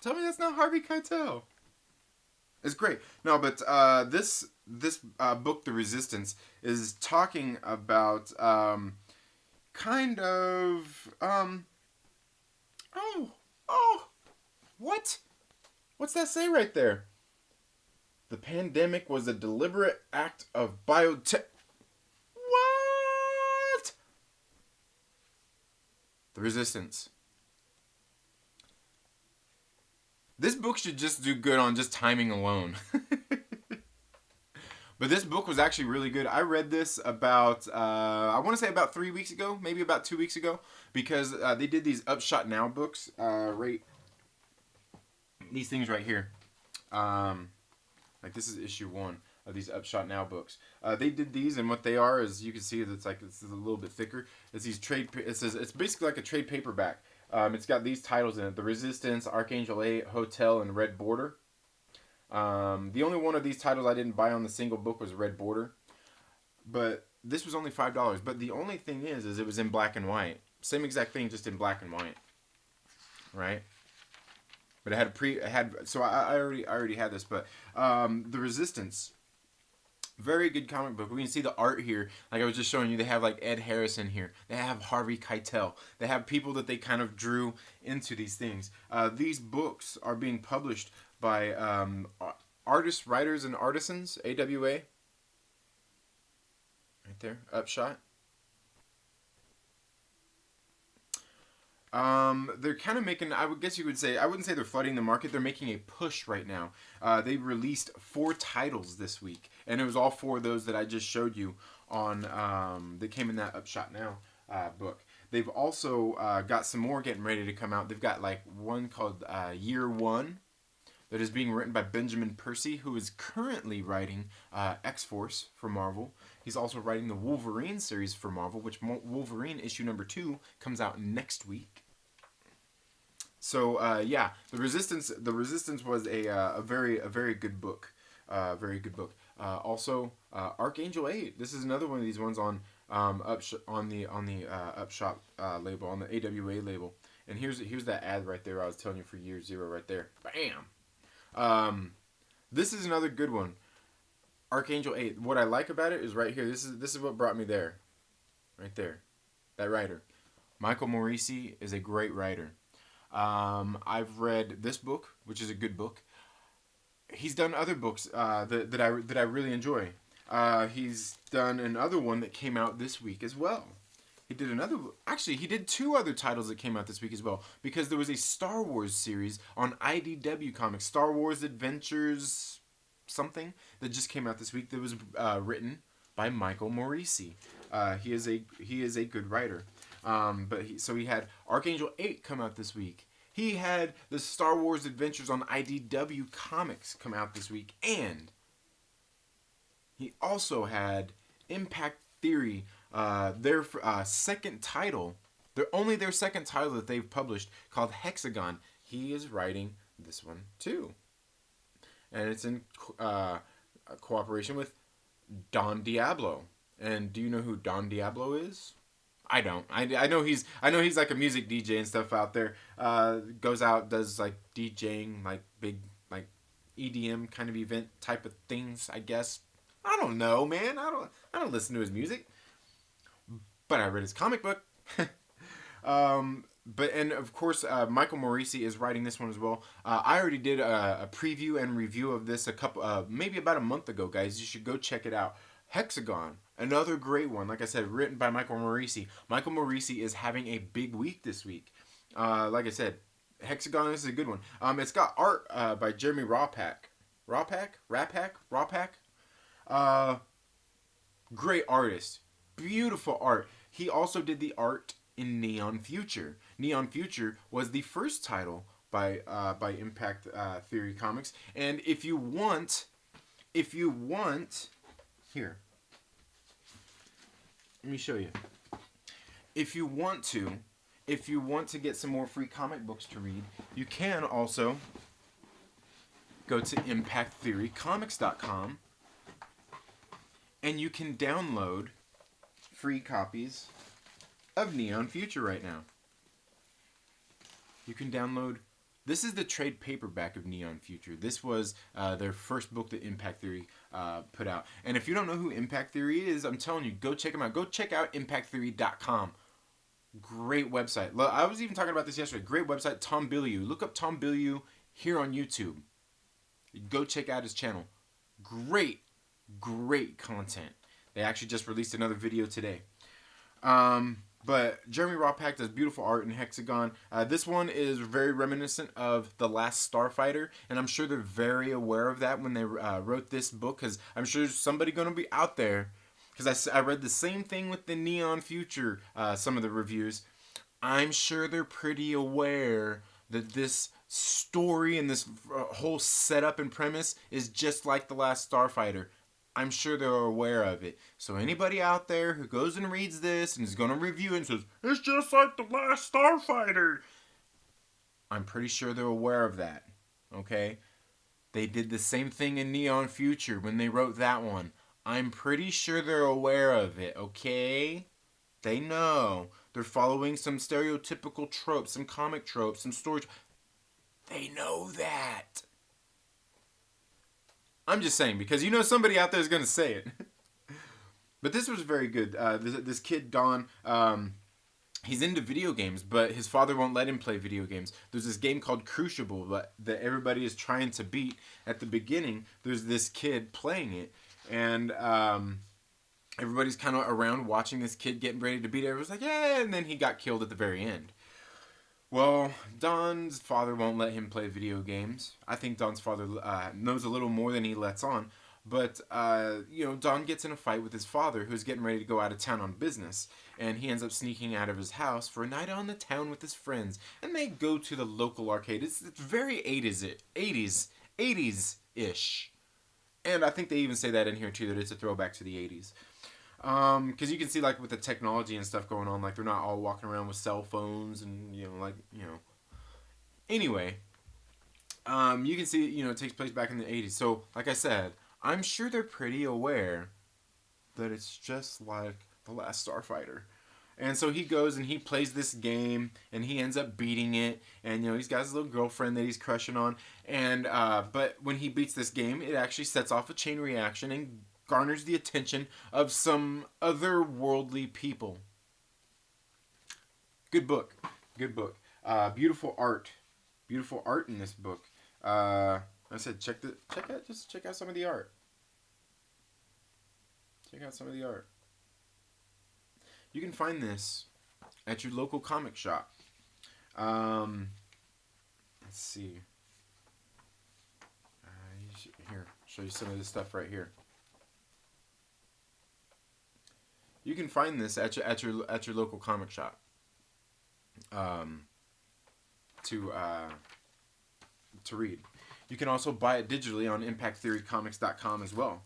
Tell me that's not Harvey Keitel. It's great. No, but this book, The Resistance, is talking about kind of what? What's that say right there? The pandemic was a deliberate act of biotech. What? The Resistance. This book should just do good on just timing alone. But this book was actually really good. I read this about, I want to say about 3 weeks ago, maybe about 2 weeks ago, because they did these Upshot Now books, right, these things right here. Like this is issue 1 of these Upshot Now books. They did these, and what they are is, you can see that it's a little bit thicker. It's these it's basically like a trade paperback. It's got these titles in it: The Resistance, Archangel 8, Hotel, and Red Border. The only one of these titles I didn't buy on the single book was Red Border. But this was only $5. But the only thing is it was in black and white. Same exact thing, just in black and white. Right? But it had so I already had this, but The Resistance, very good comic book. We can see the art here. Like I was just showing you, they have like Ed Harris in here. They have Harvey Keitel. They have people that they kind of drew into these things. These books are being published by Artists, Writers, and Artisans, AWA. Right there, Upshot. They're kind of making, I would guess you would say, I wouldn't say they're flooding the market. They're making a push right now. They released 4 titles this week, and it was all 4 of those that I just showed you on, that came in that Upshot Now book. They've also got some more getting ready to come out. They've got like one called Year One that is being written by Benjamin Percy, who is currently writing X-Force for Marvel. He's also writing the Wolverine series for Marvel, which Wolverine issue number 2 comes out next week. So yeah, The Resistance was a very good book. Very good book. Also, Archangel 8. This is another one of these ones on the Upshot label, on the AWA label. And here's that ad right there I was telling you for year 0 right there. Bam. This is another good one. Archangel 8. What I like about it is right here. This is what brought me there. Right there. That writer. Michael Morisi is a great writer. I've read this book, which is a good book. He's done other books that I really enjoy. He's done another one that came out this week as well. He did 2 other titles that came out this week as well, because there was a Star Wars series on IDW Comics, Star Wars Adventures something, that just came out this week that was written by Michael Morisi. He is a good writer. So he had Archangel 8 come out this week. He had the Star Wars Adventures on IDW Comics come out this week, and he also had Impact Theory, their second title, their second title that they've published, called Hexagon. He is writing this one too, and it's in cooperation with Don Diablo. And do you know who Don Diablo is? I don't. I know he's like a music DJ and stuff out there. Goes out, does like DJing, like big like EDM kind of event type of things, I guess. I don't know, man. I don't listen to his music. But I read his comic book. But and of course, Michael Morisi is writing this one as well. I already did a preview and review of this a couple, maybe about a month ago, guys. You should go check it out. Hexagon, another great one. Like I said, written by Michael Morisi. Michael Morisi is having a big week this week. Like I said, Hexagon is a good one. It's got art by Jeremy Rawpak. Rawpak. Great artist, beautiful art. He also did the art in Neon Future. Neon Future was the first title by Impact Theory Comics. And if you want, here, let me show you. If you want to get some more free comic books to read, you can also go to impacttheorycomics.com and you can download free copies of Neon Future right now. You can download. This is the trade paperback of Neon Future. This was their first book that Impact Theory put out. And if you don't know who Impact Theory is, I'm telling you, go check them out. Go check out impacttheory.com. Great website. I was even talking about this yesterday. Great website. Tom Bilyeu. Look up Tom Bilyeu here on YouTube. Go check out his channel. Great content. They actually just released another video today. But Jeremy Rawpak does beautiful art in Hexagon. This one is very reminiscent of The Last Starfighter, and I'm sure they're very aware of that when they wrote this book, because I'm sure there's somebody going to be out there, because I read the same thing with the Neon Future, some of the reviews. I'm sure they're pretty aware that this story and this whole setup and premise is just like The Last Starfighter. I'm sure they're aware of it. So anybody out there who goes and reads this and is going to review it and says, it's just like The Last Starfighter, I'm pretty sure they're aware of that. Okay? They did the same thing in Neon Future when they wrote that one. I'm pretty sure they're aware of it. Okay? They know. They're following some stereotypical tropes, some comic tropes, some story. They know that. I'm just saying, because you know somebody out there is going to say it. But this was very good. This kid, Don, he's into video games, but his father won't let him play video games. There's this game called Crucible that everybody is trying to beat. At the beginning, there's this kid playing it, and everybody's kind of around watching this kid getting ready to beat it. Everyone's like, yeah, and then he got killed at the very end. Well, Don's father won't let him play video games. I think Don's father knows a little more than he lets on. But, Don gets in a fight with his father, who's getting ready to go out of town on business. And he ends up sneaking out of his house for a night on the town with his friends. And they go to the local arcade. It's very 80s-ish. And I think they even say that in here, too, that it's a throwback to the 80s. Because you can see, like, with the technology and stuff going on, like, they're not all walking around with cell phones and, Anyway, you can see, it takes place back in the 80s. So, like I said, I'm sure they're pretty aware that it's just like The Last Starfighter. And so he goes and he plays this game, and he ends up beating it. And, he's got his little girlfriend that he's crushing on. And, but when he beats this game, it actually sets off a chain reaction and garners the attention of some otherworldly people. Good book. Beautiful art in this book. I said check out some of the art. You can find this at your local comic shop. Let's see. Here, show you some of this stuff right here. You can find this at your local comic shop. To read. You can also buy it digitally on impacttheorycomics.com as well.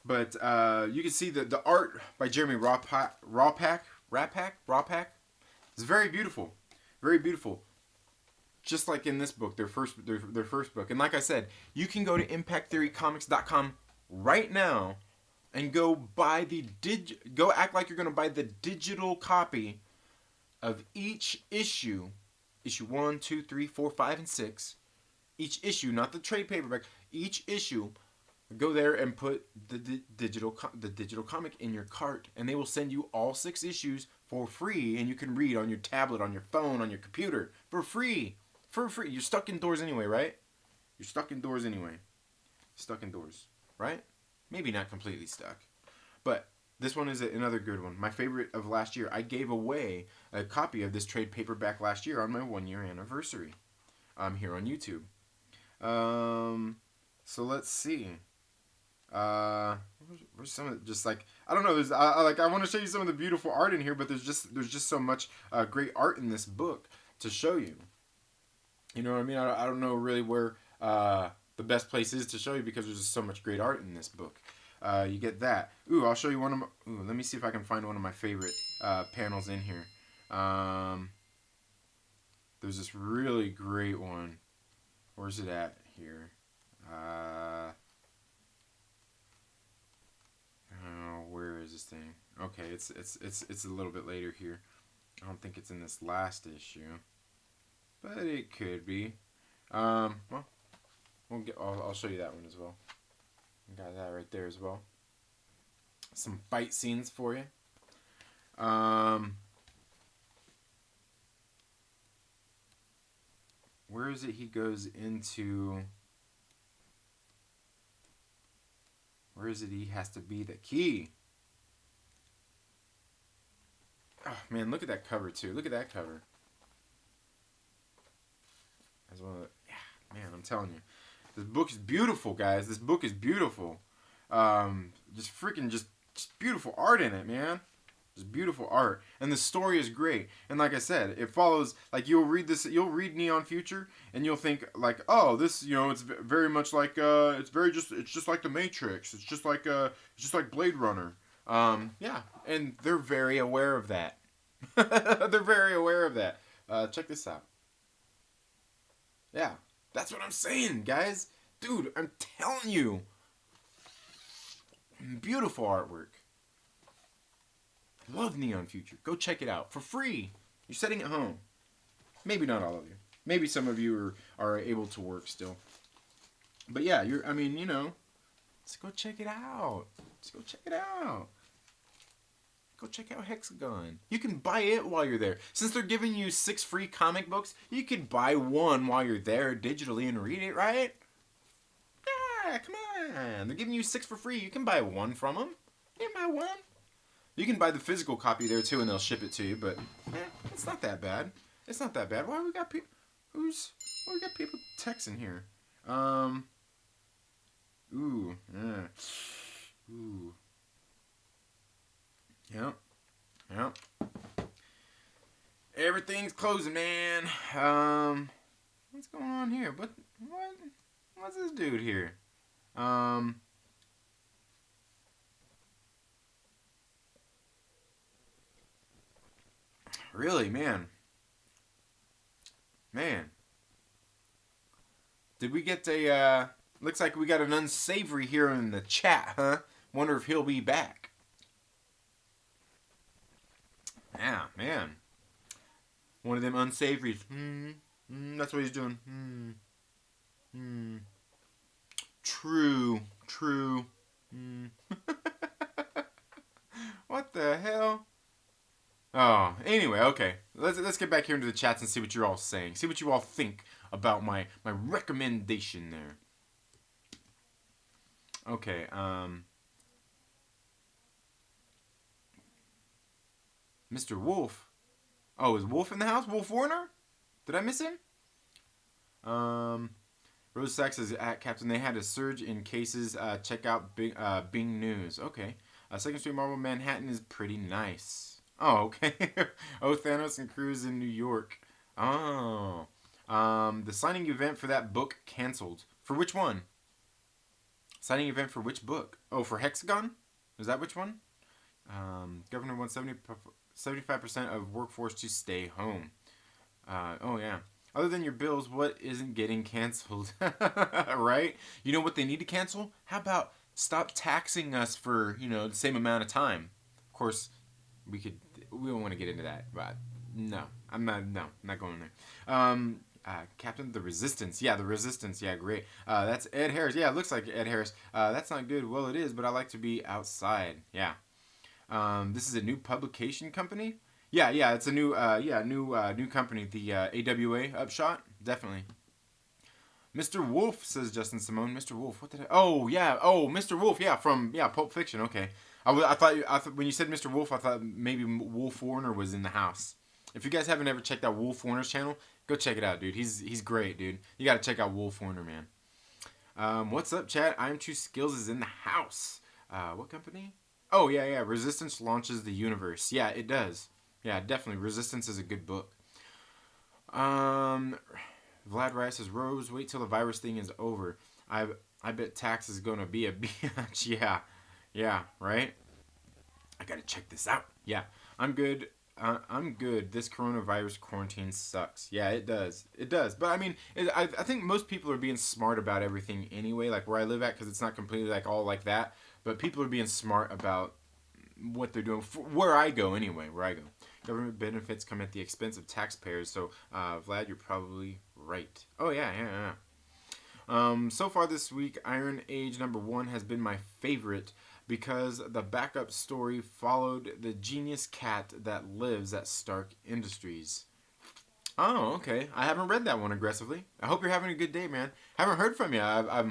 But you can see the art by Jeremy Rawpak is very beautiful. Very beautiful. Just like in this book, their first book. And like I said, you can go to impacttheorycomics.com right now and go act like you're going to buy the digital copy of each issue 1, 2, 3, 4, 5, and 6. Each issue, not the trade paperback. Each issue Go there and put the digital comic in your cart, and they will send you all 6 issues for free, and you can read on your tablet, on your phone, on your computer for free. For free. You're stuck indoors anyway, right? You're stuck indoors anyway. Stuck indoors, right? Maybe not completely stuck, but this one is another good one. My favorite of last year. I gave away a copy of this trade paperback last year on my 1 year anniversary. Here on YouTube. So let's see. Where's some of just like I don't know. There's I want to show you some of the beautiful art in here, but there's just so much great art in this book to show you. You know what I mean? I don't know really where the best place is to show you because there's just so much great art in this book. You get that. Ooh, I'll show you one of my. Ooh, let me see if I can find one of my favorite panels in here. There's this really great one. Where's it at here? Where is this thing? Okay, it's a little bit later here. I don't think it's in this last issue, but it could be. Well, I'll show you that one as well. Got that right there as well. Some fight scenes for you. Where is it? He goes into. Where is it? He has to be the key. Oh man, look at that cover too. Look at that cover. As one of the, yeah, man, I'm telling you, this book is beautiful, guys. This book is beautiful. Just freaking, just beautiful art in it, man. Just beautiful art, and the story is great. And like I said, it follows like you'll read Neon Future, and you'll think like, oh, this, it's very much like it's just like the Matrix. It's just like Blade Runner. Yeah, and they're very aware of that. They're very aware of that. Check this out. Yeah, that's what I'm saying, guys. Dude, I'm telling you, beautiful artwork. Love Neon Future. Go check it out for free. You're sitting at home. Maybe not all of you. Maybe some of you are able to work still. But yeah, let's go check it out. Let's go check it out. Go check out Hexagon. You can buy it while you're there. Since they're giving you 6 free comic books, you could buy one while you're there digitally and read it, right? Yeah, come on. They're giving you 6 for free. You can buy one from them. You can buy one. You can buy the physical copy there too, and they'll ship it to you. But it's not that bad. It's not that bad. Why we got people? Why we got people texting here? Ooh, yeah, ooh, yep. Everything's closing, man. What's going on here? What's this dude here? Really, man. Did we get a, looks like we got an unsavory here in the chat, huh? Wonder if he'll be back. Yeah, man. One of them unsavories. That's what he's doing. True. What the hell? Oh, anyway, okay. Let's get back here into the chats and see what you're all saying. See what you all think about my recommendation there. Okay, Mr. Wolf. Oh, is Wolf in the house? Wolf Warner? Did I miss him? Rose Sachs is at Captain. They had a surge in cases. Check out Bing News. Okay. Second Street Marvel Manhattan is pretty nice. Oh, okay. Oh, Thanos and Cruz in New York. Oh. The signing event for that book canceled. For which one? Signing event for which book? Oh, for Hexagon? Is that which one? Governor wants 75% of workforce to stay home. Oh, yeah. Other than your bills, what isn't getting canceled? Right? You know what they need to cancel? How about stop taxing us for, the same amount of time? Of course, we don't want to get into that, but no, I'm not going there. Captain the Resistance. Yeah, the Resistance. Yeah, great. That's Ed Harris. Yeah, it looks like Ed Harris. That's not good. Well, it is, but I like to be outside. Yeah. This is a new publication company. Yeah, yeah, it's a new, new company. The AWA Upshot, definitely. Mr. Wolf, says Justin Simone. Mr. Wolf, what did I? Oh yeah, oh Mr. Wolf, yeah, from Pulp Fiction. Okay, I thought when you said Mr. Wolf, I thought maybe Wolf Warner was in the house. If you guys haven't ever checked out Wolf Warner's channel, go check it out, dude. He's great, dude. You got to check out Wolf Warner, man. What's up, chat? I'm True Skills is in the house. What company? Oh yeah, yeah. Resistance launches the universe. Yeah, it does. Yeah, definitely. Resistance is a good book. Vlad Rice says, Rose, wait till the virus thing is over. I bet tax is gonna be a bitch. Yeah, yeah, right. I gotta check this out. Yeah, I'm good. I'm good. This coronavirus quarantine sucks. Yeah, it does. It does. But I mean, I think most people are being smart about everything anyway. Like where I live at, because it's not completely like all like that. But people are being smart about what they're doing. Where I go anyway. Where I go. Government benefits come at the expense of taxpayers. So, Vlad, you're probably right. Oh yeah, yeah, yeah. So far this week, Iron Age #1 has been my favorite because the backup story followed the genius cat that lives at Stark Industries. Oh, okay. I haven't read that one aggressively. I hope you're having a good day, man. Haven't heard from you. I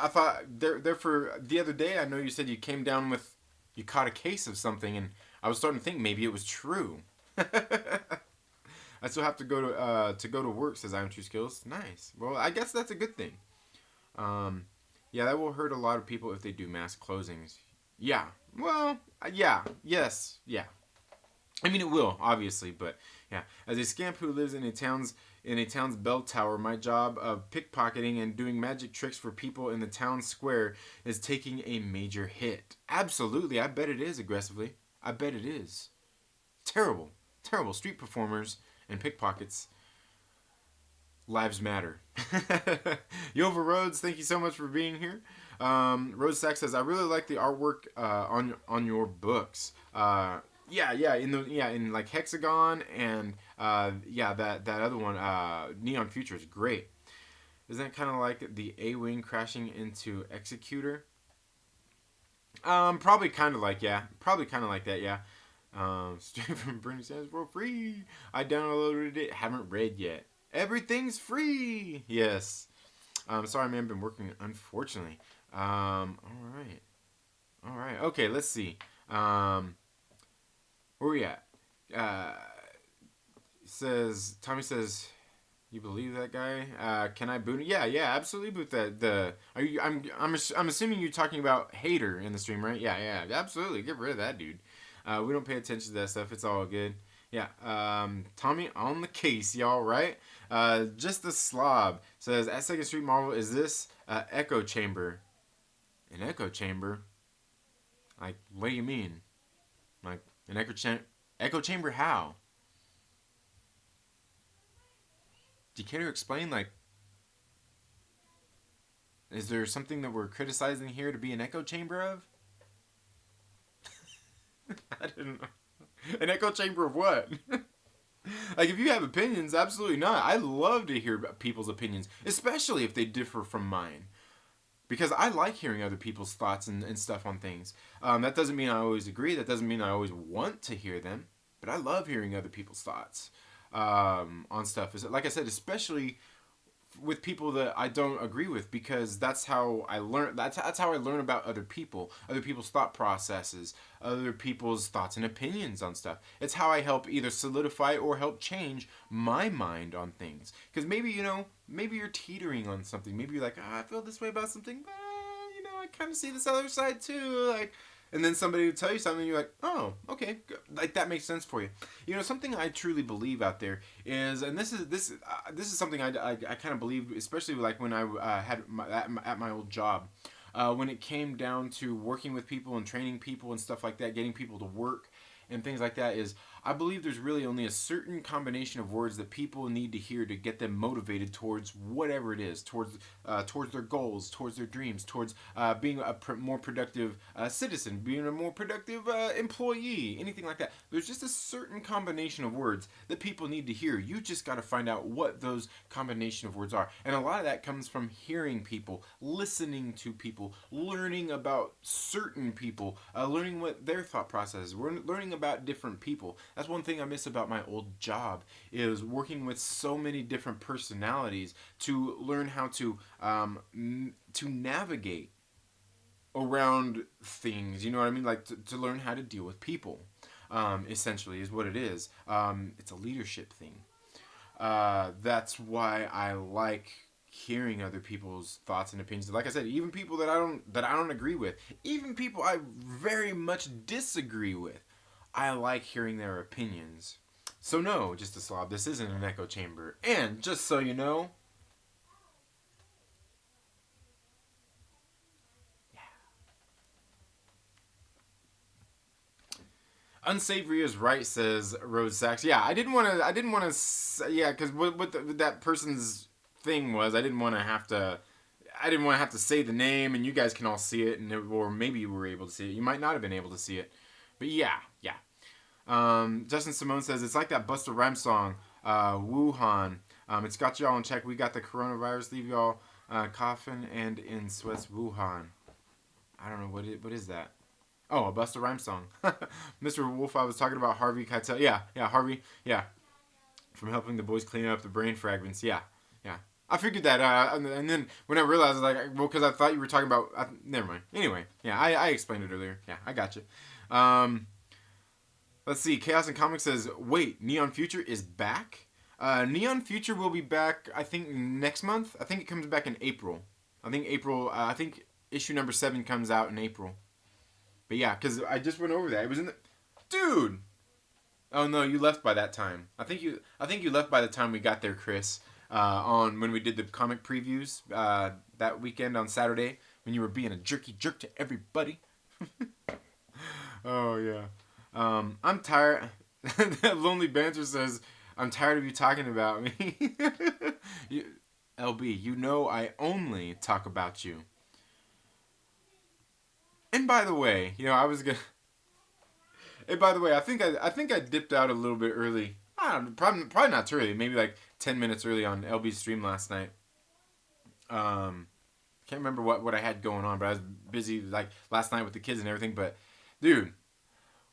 thought there for the other day. I know you said you came down with, you caught a case of something, and I was starting to think maybe it was true. I still have to go to work, says I'm True Skills. Nice. Well, I guess that's a good thing. Yeah, that will hurt a lot of people if they do mass closings. Yeah. Well, yeah. Yes. Yeah. I mean, it will, obviously, but yeah. As a scamp who lives in a town's bell tower, my job of pickpocketing and doing magic tricks for people in the town square is taking a major hit. Absolutely, I bet it is aggressively. I bet it is. Terrible, terrible. Street performers and pickpockets. Lives matter. Yova Rhodes, thank you so much for being here. Rose Sack says, I really like the artwork on your books. In like Hexagon and that other one, Neon Future is great. Isn't that kind of like the A-Wing crashing into Executor? Probably kind of like that, yeah. Straight from Bernie Sanders for free. I downloaded it, haven't read yet. Everything's free. Yes. Sorry, man, I've been working, unfortunately. All right. Okay, let's see. Where we at? Tommy says, you believe that guy? Can I boot it? Yeah, absolutely boot that. I'm assuming you're talking about Hater in the stream, right? Yeah, absolutely. Get rid of that dude. We don't pay attention to that stuff. It's all good. Yeah. Tommy on the case, y'all, right? Just a slob says, at Second Street Marvel, is this echo chamber? An echo chamber? Like, what do you mean? Like, an echo chamber how? Do you care to explain, like, is there something that we're criticizing here to be an echo chamber of? I don't know. An echo chamber of what? Like, if you have opinions, absolutely not. I love to hear people's opinions, especially if they differ from mine. Because I like hearing other people's thoughts and stuff on things. That doesn't mean I always agree. That doesn't mean I always want to hear them. But I love hearing other people's thoughts on stuff. Like I said, especially with people that I don't agree with, because that's how I learn. That's how I learn about other people's thought processes, other people's thoughts and opinions on stuff. It's how I help either solidify or help change my mind on things. Because maybe you're teetering on something. Maybe you're like, I feel this way about something, but I kind of see this other side too. Like, and then somebody would tell you something, and you're like, oh, okay, like that makes sense for you. Something I truly believe out there is, and this is something I kind of believe, especially like when I had at my old job, when it came down to working with people and training people and stuff like that, getting people to work and things like that is I believe there's really only a certain combination of words that people need to hear to get them motivated towards whatever it is, towards their goals, towards their dreams, towards being a more productive citizen, being a more productive employee, anything like that. There's just a certain combination of words that people need to hear. You just got to find out what those combination of words are, and a lot of that comes from hearing people, listening to people, learning about certain people, learning what their thought process is. We're learning about different people. That's one thing I miss about my old job, is working with so many different personalities to learn how to navigate around things. You know what I mean? Like to learn how to deal with people. Essentially, is what it is. It's a leadership thing. That's why I like hearing other people's thoughts and opinions. Like I said, even people that I don't agree with, even people I very much disagree with, I like hearing their opinions. So no, just a slob, this isn't an echo chamber. And just so you know, unsavory is right, says Rose Sachs. Yeah, I didn't want to. Yeah, because what that person's thing was, I didn't want to have to say the name, and you guys can all see it, or maybe you were able to see it. You might not have been able to see it, but yeah. Justin Simone says it's like that Busta Rhymes song, Wuhan. It's got y'all in check. We got the coronavirus. Leave y'all coughing and in sweats. Wuhan. I don't know what is that. Oh, a Busta Rhymes song. Mr. Wolf, I was talking about Harvey Keitel. Yeah, Harvey. Yeah, from helping the boys clean up the brain fragments. Yeah. I figured that, and then when I realized, I was like, well, because I thought you were talking about. Never mind. Anyway, yeah, I explained it earlier. Yeah, I got you. Let's see. Chaos and Comics says, wait, Neon Future is back? Neon Future will be back, I think, next month. I think it comes back in April. I think issue number 7 comes out in April. But yeah, because I just went over that. It was in the... Dude! Oh no, you left by that time. I think you left by the time we got there, Chris. On when we did the comic previews that weekend on Saturday, when you were being a jerky jerk to everybody. Oh yeah. I'm tired. Lonely Banter says, I'm tired of you talking about me. LB, you know I only talk about you. And by the way, I was gonna. And by the way, I think I dipped out a little bit early. I don't know, probably not too early. Maybe like 10 minutes early on LB's stream last night. Can't remember what I had going on, but I was busy like last night with the kids and everything. But dude,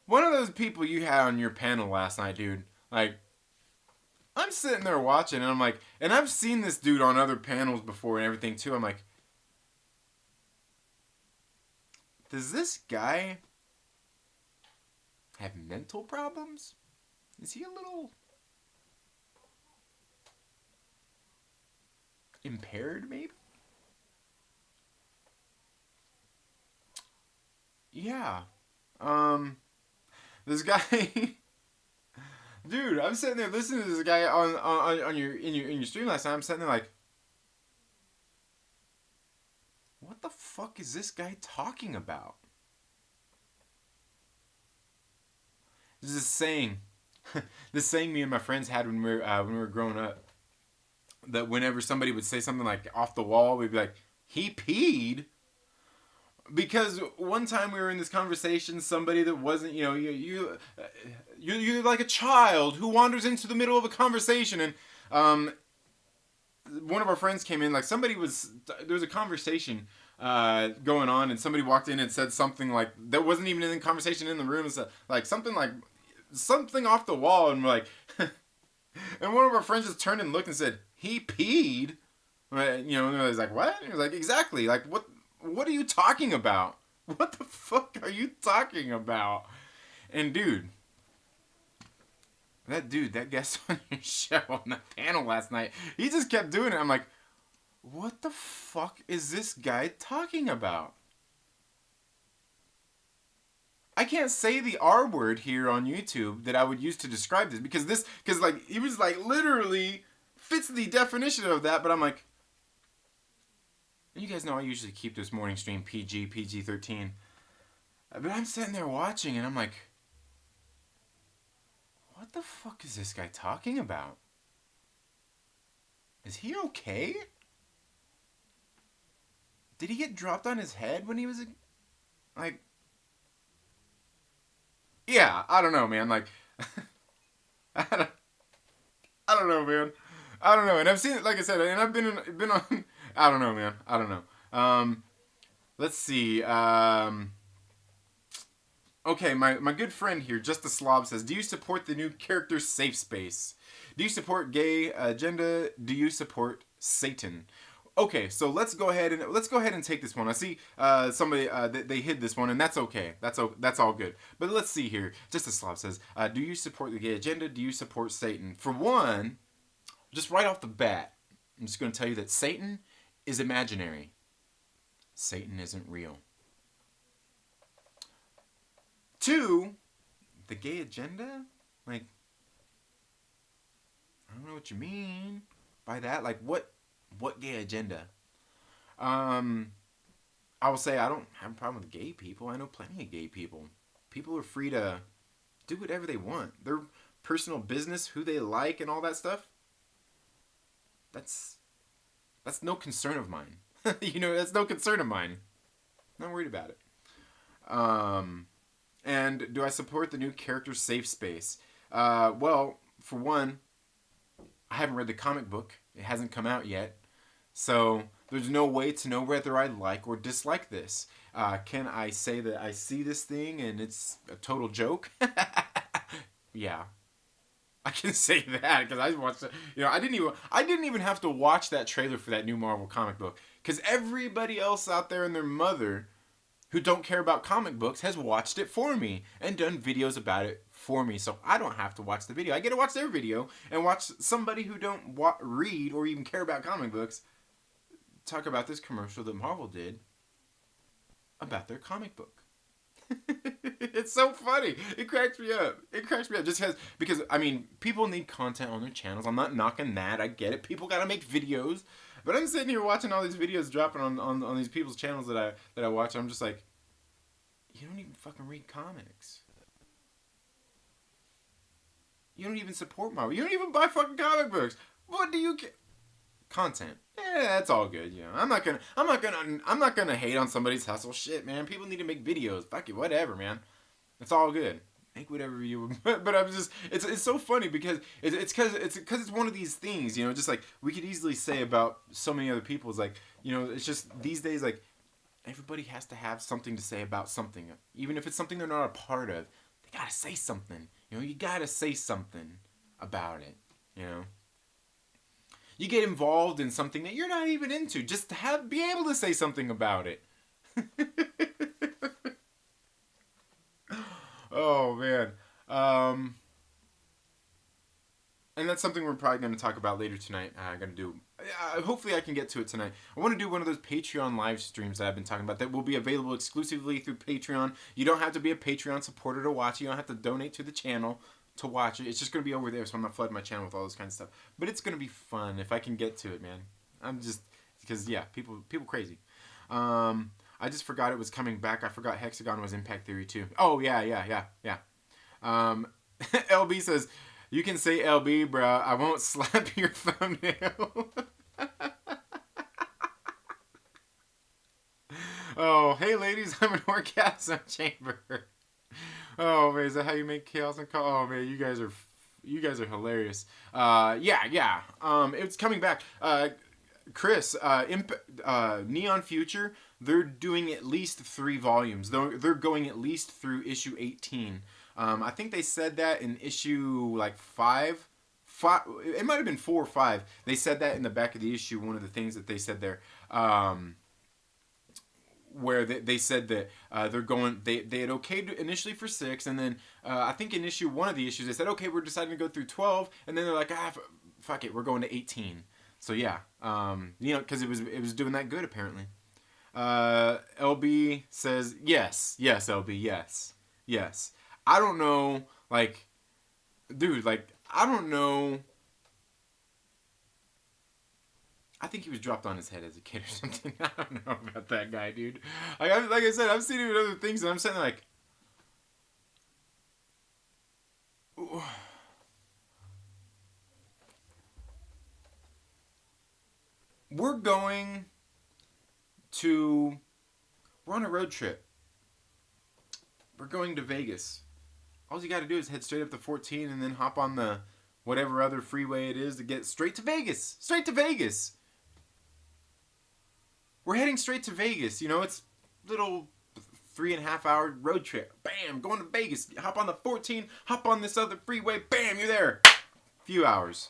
one of those people you had on your panel last night, dude. Like, I'm sitting there watching, and I'm like, and I've seen this dude on other panels before and everything too. I'm like, does this guy have mental problems? Is he a little impaired, maybe? Yeah. This guy, dude. I'm sitting there listening to this guy on your stream last night. I'm sitting there like, what the fuck is this guy talking about? This is a saying. This saying me and my friends had when we were growing up. That whenever somebody would say something like off the wall, we'd be like, he peed. Because one time we were in this conversation, somebody that wasn't, you're like a child who wanders into the middle of a conversation, and one of our friends came in, like there was a conversation going on, and somebody walked in and said something like that wasn't even in the conversation in the room, and said like something off the wall, and we're like, and one of our friends just turned and looked and said, he peed. And I was like, what? And he was like, exactly. Like, what are you talking about? What the fuck are you talking about? And dude, that guest on your show on the panel last night, he just kept doing it. I'm like, what the fuck is this guy talking about? I can't say the R word here on YouTube that I would use to describe this because he was like literally fits the definition of that, but I'm like, you guys know I usually keep this morning stream PG-13. But I'm sitting there watching and I'm like, What the fuck is this guy talking about? Is he okay? Did he get dropped on his head when he was like? Yeah, I don't know, man. Like, I don't, I don't know, man. I don't know. And I've seen it, like I said, and I've been on. I don't know, man. I don't know. Let's see. Okay, my good friend here, Just the Slob, says, do you support the new character Safe Space? Do you support gay agenda? Do you support Satan? Okay, so let's go ahead and take this one. I see somebody they hid this one, and that's okay. That's all good. But let's see here. Just the Slob says, do you support the gay agenda? Do you support Satan? For one, just right off the bat, I'm just going to tell you that Satan is imaginary. Satan isn't real. Two, the gay agenda? Like, I don't know what you mean by that. Like, what gay agenda? I will say I don't have a problem with gay people. I know plenty of gay people. People are free to do whatever they want. Their personal business, who they like, and all that stuff. That's no concern of mine. That's no concern of mine. I'm not worried about it. And do I support the new character Safe Space? Well, for one, I haven't read the comic book. It hasn't come out yet. So there's no way to know whether I like or dislike this. Can I say that I see this thing and it's a total joke? Yeah. I can say that because I watched it. I didn't even have to watch that trailer for that new Marvel comic book because everybody else out there and their mother who don't care about comic books has watched it for me and done videos about it for me. So I don't have to watch the video. I get to watch their video and watch somebody who don't read or even care about comic books talk about this commercial that Marvel did about their comic book. It's so funny. It cracks me up. Just because I mean, people need content on their channels. I'm not knocking that. I get it. People gotta make videos. But I'm sitting here watching all these videos dropping on these people's channels that I watch. I'm just like, you don't even fucking read comics. You don't even support Marvel. You don't even buy fucking comic books. What do you get? Content. Yeah, that's all good. I'm not gonna hate on somebody's hustle. Shit, man. People need to make videos. Fuck it, whatever, man. It's all good. Make whatever you. But I'm just. It's so funny because it's one of these things. Just like we could easily say about so many other people. It's like it's just these days like everybody has to have something to say about something, even if it's something they're not a part of. They gotta say something. You gotta say something about it. You get involved in something that you're not even into just to be able to say something about it. Oh, man. And that's something we're probably going to talk about later tonight. Hopefully I can get to it tonight. I want to do one of those Patreon live streams that I've been talking about that will be available exclusively through Patreon. You don't have to be a Patreon supporter to watch it. You don't have to donate to the channel to watch it. It's just going to be over there, so I'm not flooding my channel with all this kind of stuff. But it's going to be fun if I can get to it, man. Because people crazy. I just forgot it was coming back. I forgot Hexagon was Impact Theory too. Oh, yeah. LB says, you can say LB, bruh. I won't slap your thumbnail. Oh, hey, ladies. I'm an orgasm chamber. Oh, man. Is that how you make chaos and call? Oh, man. You guys are hilarious. Yeah. It's coming back. Chris, Neon Future, they're doing at least 3 volumes. They're going at least through issue 18. I think they said that in issue like 5. It might have been 4 or 5. They said that in the back of the issue. One of the things that they said there, where they said that they're going. They had okayed initially for 6, and then I think in issue 1 of the issues they said, okay, we're deciding to go through 12, and then they're like, fuck it, we're going to 18. So yeah, because it was doing that good apparently. LB says yes, LB, yes. I don't know, like, dude, like, I don't know. I think he was dropped on his head as a kid or something. I don't know about that guy, dude. Like I said, I've seen him in other things, and I'm saying like, we're going to, we're on a road trip. We're going to Vegas. All you got to do is head straight up to 14 and then hop on the whatever other freeway it is to get straight to Vegas. Straight to Vegas. We're heading straight to Vegas. You know, it's little 3.5 hour road trip. Bam, going to Vegas. Hop on the 14, hop on this other freeway. Bam, you're there. Few hours.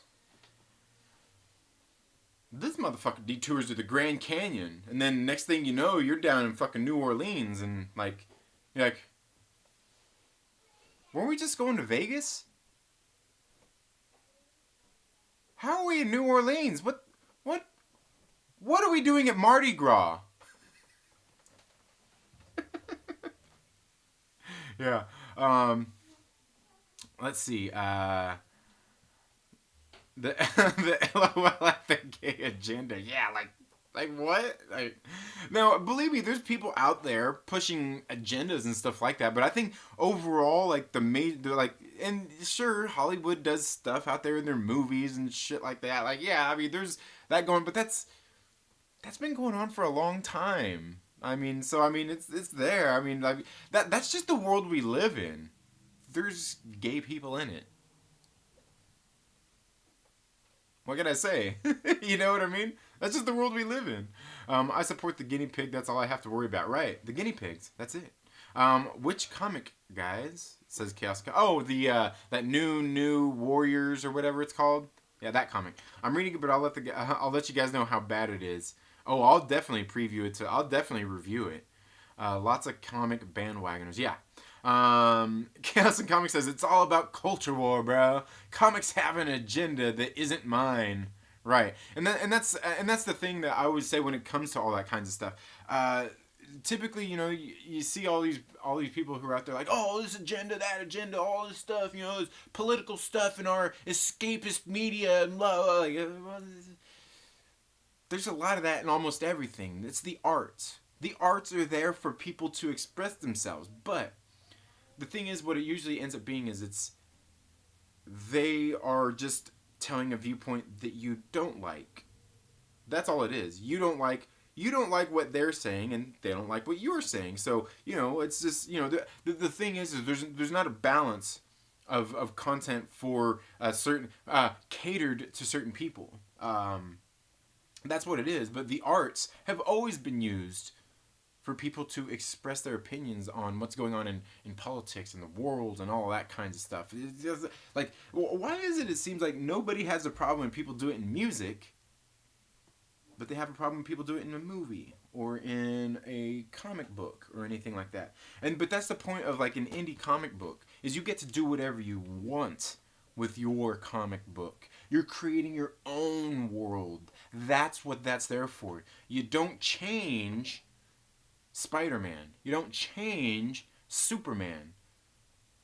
This motherfucker detours to the Grand Canyon, and then next thing you know, you're down in fucking New Orleans, and like, you're like, weren't we just going to Vegas? How are we in New Orleans? What are we doing at Mardi Gras? Yeah. Let's see. The LOL at the gay agenda. Yeah, like what? Like, now, believe me, there's people out there pushing agendas and stuff like that. But I think overall, like and sure, Hollywood does stuff out there in their movies and shit like that. Like, yeah, I mean, there's that going, but that's been going on for a long time. I mean, so I mean, it's there. I mean, like that's just the world we live in. There's gay people in it. What can I say? You know what I mean? That's just the world we live in. I support the guinea pig. That's all I have to worry about. Right. The guinea pigs. That's it. Which comic, guys? Says Chaos. Oh, the that new Warriors or whatever it's called. Yeah, that comic. I'm reading it, but I'll let you guys know how bad it is. Oh, I'll definitely preview it. I'll definitely review it. Lots of comic bandwagoners. Yeah. Chaos and Comics says it's all about culture war, bro. Comics have an agenda that isn't mine, right? And that's the thing that I always say when it comes to all that kinds of stuff. Typically, you know, you see all these people who are out there like, oh, this agenda, that agenda, all this stuff, you know, this political stuff in our escapist media and blah, blah, like, there's a lot of that in almost everything. It's the arts. The arts are there for people to express themselves, but the thing is, what it usually ends up being is they are just telling a viewpoint that you don't like. That's all it is. You don't like what they're saying, and they don't like what you're saying. So, you know, it's just, you know, the thing is there's not a balance of content for a certain catered to certain people. That's what it is. But the arts have always been used for people to express their opinions on what's going on in politics and the world and all that kinds of stuff. It's just, like, why is it seems like nobody has a problem when people do it in music, but they have a problem when people do it in a movie or in a comic book or anything like that. But that's the point of like an indie comic book, is you get to do whatever you want with your comic book. You're creating your own world. That's what that's there for. You don't change Spider-Man. You don't change Superman.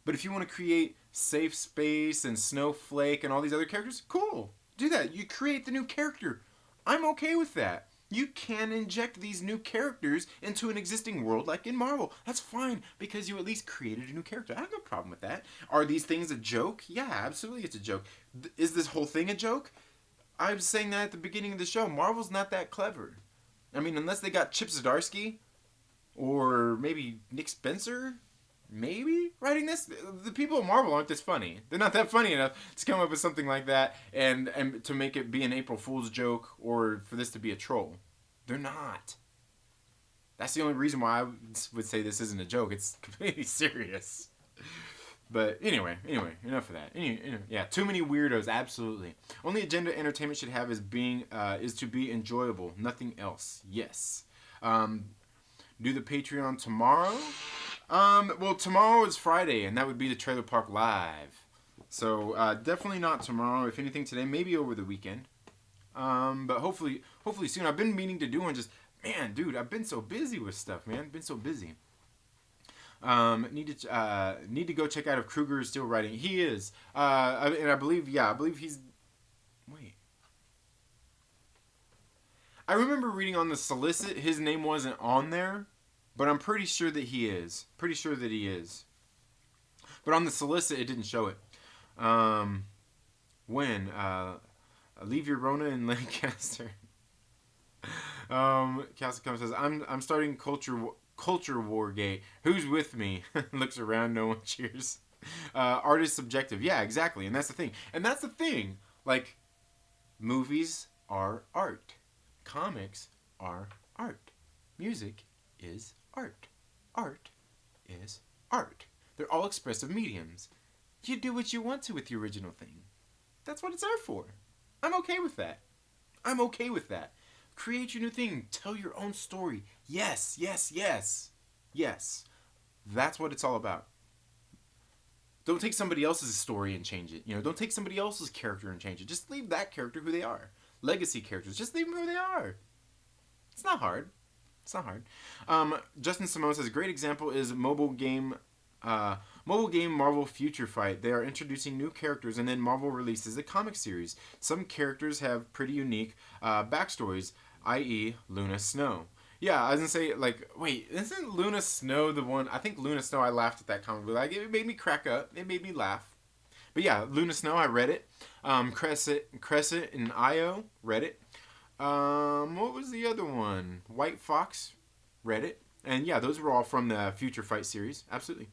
But if you want to create Safe Space and Snowflake and all these other characters, cool. Do that. You create the new character. I'm okay with that. You can inject these new characters into an existing world like in Marvel. That's fine, because you at least created a new character. I have no problem with that. Are these things a joke? Yeah, absolutely it's a joke. Is this whole thing a joke? I was saying that at the beginning of the show. Marvel's not that clever. I mean, unless they got Chip Zdarsky or maybe Nick Spencer, maybe writing this. The people at Marvel aren't this funny. They're not that funny enough to come up with something like that and to make it be an April Fool's joke or for this to be a troll. They're not. That's the only reason why I would say this isn't a joke. It's completely serious. But anyway, enough of that. Yeah, too many weirdos, absolutely. Only agenda entertainment should have is to be enjoyable, nothing else. Yes. Do the Patreon tomorrow? Well, tomorrow is Friday, and that would be the Trailer Park Live. So, definitely not tomorrow. If anything today, maybe over the weekend. But hopefully soon. I've been meaning to do one. Just, man, dude, I've been so busy with stuff, man. Been so busy. Need to go check out if Kruger is still writing. He is. And I believe he's. Wait. I remember reading on the solicit, his name wasn't on there, but I'm pretty sure that he is. Pretty sure that he is. But on the solicit, it didn't show it. When? Leave your Rona in Lancaster. Castle Comes says, I'm starting culture war gate. Who's with me? Looks around, no one cheers. Art is subjective. Yeah, exactly. And that's the thing. And that's the thing. Like, movies are art. Comics are art. Music is art. Art is art. They're all expressive mediums. You do what you want to with the original thing. That's what it's there for. I'm okay with that. I'm okay with that. Create your new thing. Tell your own story. Yes, yes, yes. Yes. That's what it's all about. Don't take somebody else's story and change it. Don't take somebody else's character and change it. Just leave that character who they are. Legacy characters, just leave them who they are. It's not hard. It's not hard. Justin Simone says, a great example is mobile game Marvel Future Fight. They are introducing new characters, and then Marvel releases a comic series. Some characters have pretty unique backstories, i.e. Luna Snow. Yeah, I was gonna say, like, wait, isn't Luna Snow the one? I think Luna Snow, I laughed at that comic book. Like, it made me crack up. It made me laugh. But yeah, Luna Snow, I read it. Crescent and Io, read it. What was the other one? White Fox, read it. And yeah, those were all from the Future Fight series. Absolutely.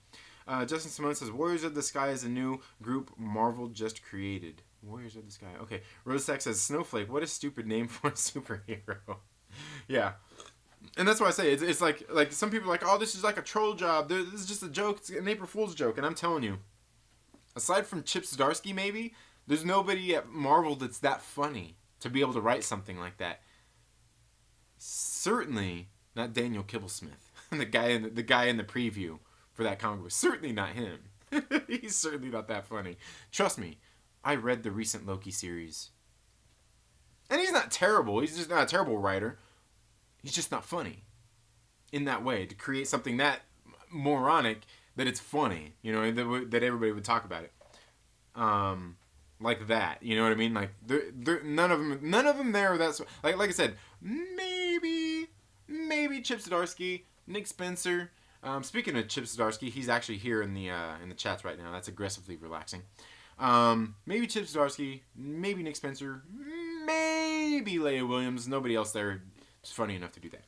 Justin Simone says, Warriors of the Sky is a new group Marvel just created. Warriors of the Sky. Okay. Rose Sack says, Snowflake, what a stupid name for a superhero. Yeah. And that's why I say, it's like some people are like, oh, this is like a troll job. This is just a joke. It's an April Fool's joke. And I'm telling you, aside from Chip Zdarsky maybe, there's nobody at Marvel that's that funny to be able to write something like that. Certainly not Daniel Kibblesmith, the guy in the preview for that comic book. Certainly not him. He's certainly not that funny. Trust me, I read the recent Loki series. And he's not terrible. He's just not a terrible writer. He's just not funny in that way to create something that moronic that it's funny, that everybody would talk about it. Like that, you know what I mean? Like none of them there. That's like I said, maybe Chip Zdarsky, Nick Spencer. Speaking of Chip Zdarsky, he's actually here in the chats right now. That's aggressively relaxing. Maybe Chip Zdarsky, maybe Nick Spencer, maybe Leia Williams. Nobody else there is funny enough to do that.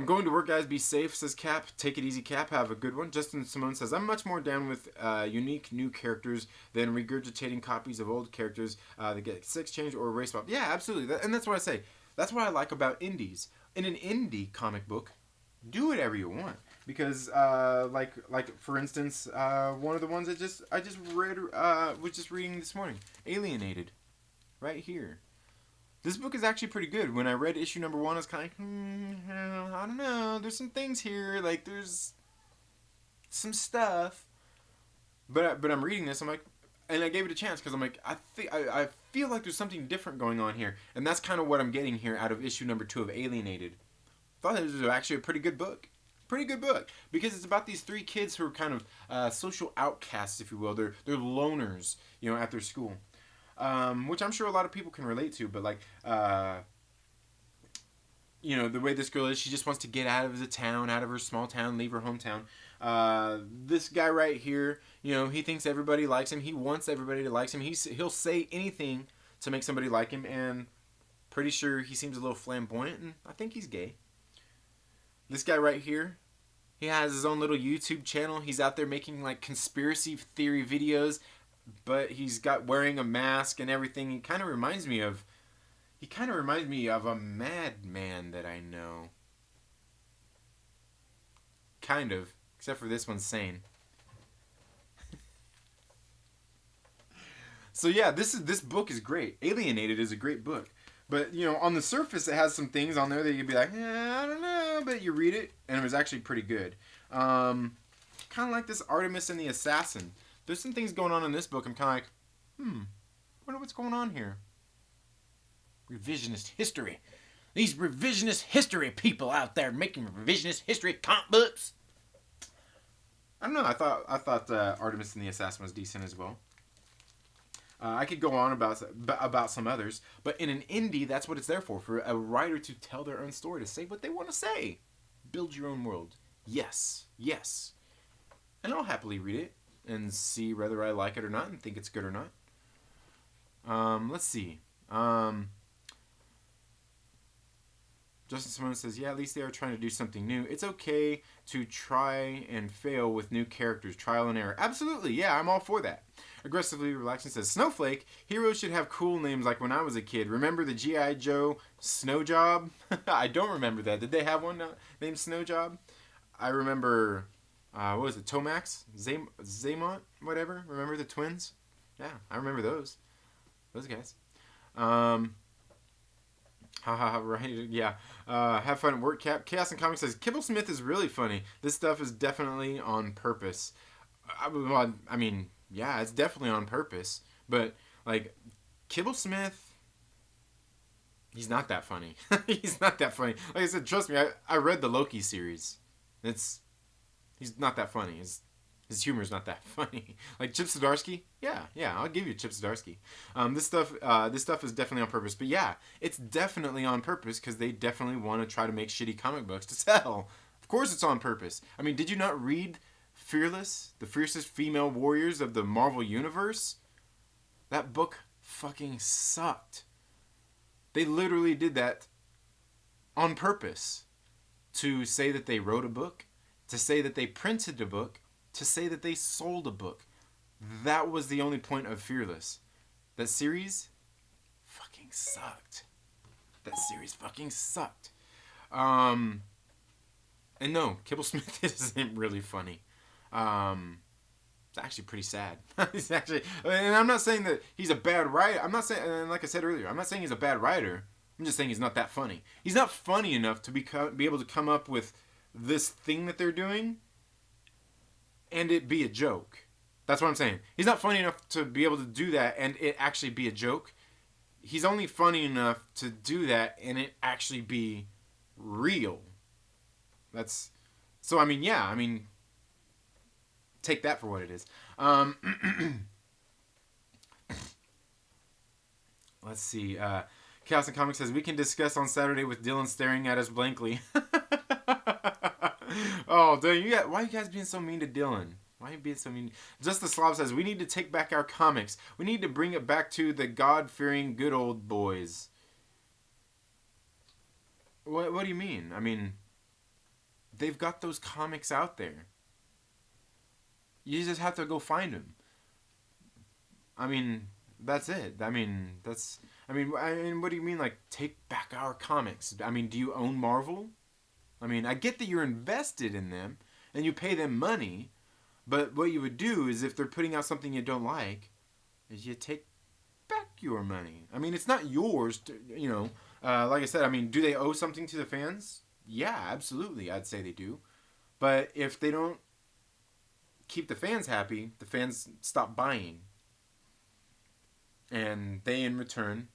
Going to work, guys. Be safe, says Cap. Take it easy, Cap. Have a good one. Justin Simone says, I'm much more down with unique new characters than regurgitating copies of old characters that get sex change or race swap. Yeah, absolutely. And that's what I say. That's what I like about indies. In an indie comic book, do whatever you want. Because, like for instance, one of the ones that I just read, was just reading this morning. Alienated. Right here. This book is actually pretty good. When I read issue number 1, I was kind of I don't know. There's some things here. Like, there's some stuff. But I'm reading this. I'm like, and I gave it a chance because I'm like, I feel like there's something different going on here. And that's kind of what I'm getting here out of issue number 2 of Alienated. I thought this was actually a pretty good book. Pretty good book. Because it's about these 3 kids who are kind of social outcasts, if you will. They're loners, at their school. Which I'm sure a lot of people can relate to, but the way this girl is, she just wants to get out of the town, out of her small town, leave her hometown. This guy right here, he thinks everybody likes him. He wants everybody to like him. He'll say anything to make somebody like him, and pretty sure he seems a little flamboyant, and I think he's gay. This guy right here, he has his own little YouTube channel. He's out there making conspiracy theory videos, but he's wearing a mask and everything. He kind of reminds me of a madman that I know. Kind of, except for this one's sane. So yeah, this book is great. Alienated is a great book. But, on the surface it has some things on there that you'd be like, I don't know, but you read it and it was actually pretty good. Kind of like this Artemis and the Assassin. There's some things going on in this book. I'm kind of like, wonder what's going on here. Revisionist history. These revisionist history people out there making revisionist history comic books. I don't know. I thought Artemis and the Assassin was decent as well. I could go on about some others, but in an indie, that's what it's there for a writer to tell their own story, to say what they want to say. Build your own world. Yes. And I'll happily read it and see whether I like it or not and think it's good or not. Let's see. Justin Simone says, yeah, at least they are trying to do something new. It's okay to try and fail with new characters, trial and error. Absolutely, yeah, I'm all for that. Aggressively Relaxing says, Snowflake, heroes should have cool names like when I was a kid. Remember the G.I. Joe Snow Job? I don't remember that. Did they have one named Snow Job? I remember, what was it, Tomax? Zaymont? Whatever? Remember the twins? Yeah, I remember those. Those guys. Right, yeah. Have fun at work, Cap. Chaos and Comics says, Kibble Smith is really funny. This stuff is definitely on purpose. I mean, yeah, it's definitely on purpose. But, like, Kibble Smith, he's not that funny. He's not that funny. Like I said, trust me, I read the Loki series. He's not that funny. His humor's not that funny. Like Chip Zdarsky, yeah, I'll give you Chip Zdarsky. This stuff is definitely on purpose. But yeah, it's definitely on purpose because they definitely want to try to make shitty comic books to sell. Of course, it's on purpose. I mean, did you not read Fearless, the fiercest female warriors of the Marvel Universe? That book fucking sucked. They literally did that on purpose to say that they wrote a book, to say that they printed a book, to say that they sold a book. That was the only point of Fearless. That series fucking sucked. That series fucking sucked. And no, Kibble Smith isn't really funny. It's actually pretty sad. He's actually, and I'm not saying that he's a bad writer. I'm not saying, and like I said earlier, I'm not saying he's a bad writer. I'm just saying he's not that funny. He's not funny enough to be able to come up with this thing that they're doing and it be a joke. That's what I'm saying. He's not funny enough to be able to do that and it actually be a joke. He's only funny enough to do that and it actually be real. So I mean, yeah, I mean, take that for what it is. Let's see. Chaos and Comics says, we can discuss on Saturday with Dylan staring at us blankly. Oh, dang, why are you guys being so mean to Dylan? Why are you being so mean? Just the Slob says, we need to take back our comics. We need to bring it back to the God-fearing good old boys. What do you mean? I mean, they've got those comics out there. You just have to go find them. I mean, that's it. I mean, what do you mean, like, take back our comics? I mean, do you own Marvel? I mean, I get that you're invested in them and you pay them money, but what you would do is if they're putting out something you don't like, is you take back your money. I mean, it's not yours to, like I said, I mean, do they owe something to the fans? Yeah, absolutely. I'd say they do. But if they don't keep the fans happy, the fans stop buying. And they, in return,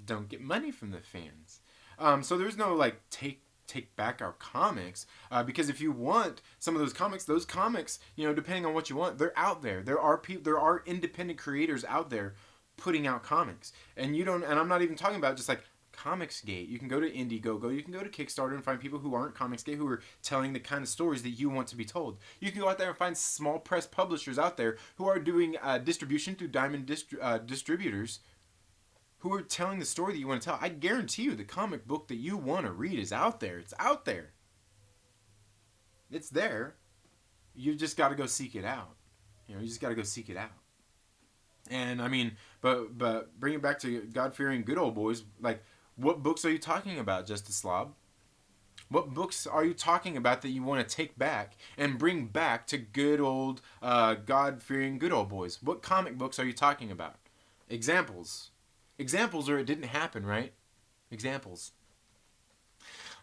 don't get money from the fans. So there's no, like, take back our comics, because if you want some of those comics, depending on what you want, they're out there. There are independent creators out there putting out comics, and I'm not even talking about just like Comicsgate. You can go to Indiegogo, you can go to Kickstarter and find people who aren't Comicsgate who are telling the kind of stories that you want to be told. You can go out there and find small press publishers out there who are doing distribution through Diamond distributors, who are telling the story that you want to tell. I guarantee you the comic book that you want to read is out there. It's out there. It's there. You just got to go seek it out. You just got to go seek it out. And I mean, but bring it back to God-fearing good old boys. Like, what books are you talking about, Justice Slob? What books are you talking about that you want to take back and bring back to good old God-fearing good old boys? What comic books are you talking about? Examples, or it didn't happen, right? Examples.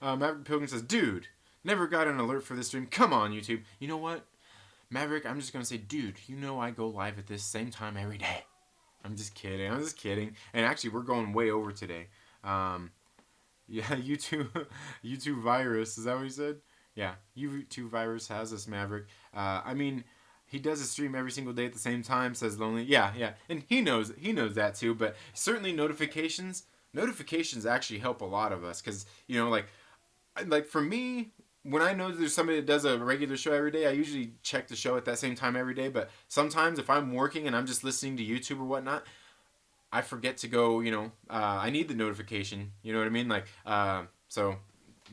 Maverick Pilgrim says, dude, never got an alert for this stream. Come on, YouTube. You know what? Maverick, I'm just going to say, dude, I go live at this same time every day. I'm just kidding. And actually, we're going way over today. Yeah, YouTube virus. Is that what he said? Yeah, YouTube virus has us, Maverick. I mean, he does a stream every single day at the same time, says Lonely. Yeah. And he knows that too, but certainly notifications actually help a lot of us. Because, like for me, when I know there's somebody that does a regular show every day, I usually check the show at that same time every day. But sometimes if I'm working and I'm just listening to YouTube or whatnot, I forget to go, I need the notification. You know what I mean? Like, So,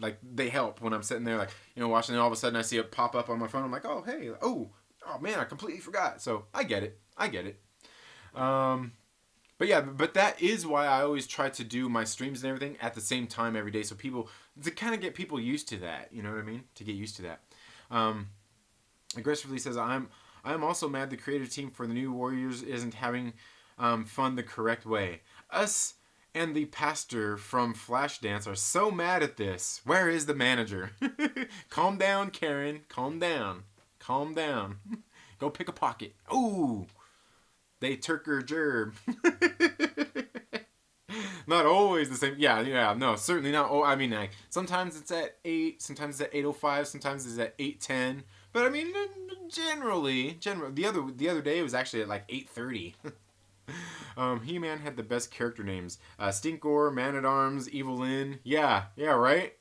like, they help when I'm sitting there, like, watching it. All of a sudden, I see it pop up on my phone. I'm like, oh, hey, oh man, I completely forgot. So I get it. But yeah, but that is why I always try to do my streams and everything at the same time every day, so people, to kind of get people used to that. You know what I mean? To get used to that. Aggressively says, I'm also mad the creative team for the new Warriors isn't having fun the correct way. Us and the pastor from Flashdance are so mad at this. Where is the manager? Calm down, Karen. Calm down. Go pick a pocket. Ooh. They Turker gerb. Not always the same. Yeah, no, certainly not. Oh, I mean, like, sometimes it's at 8, sometimes it's at 8:05, sometimes it's at 8:10. But I mean, generally, the other day it was actually at like 8:30. He-Man had the best character names. Stinkor, Man-at-Arms, Evil Lyn. Yeah, right?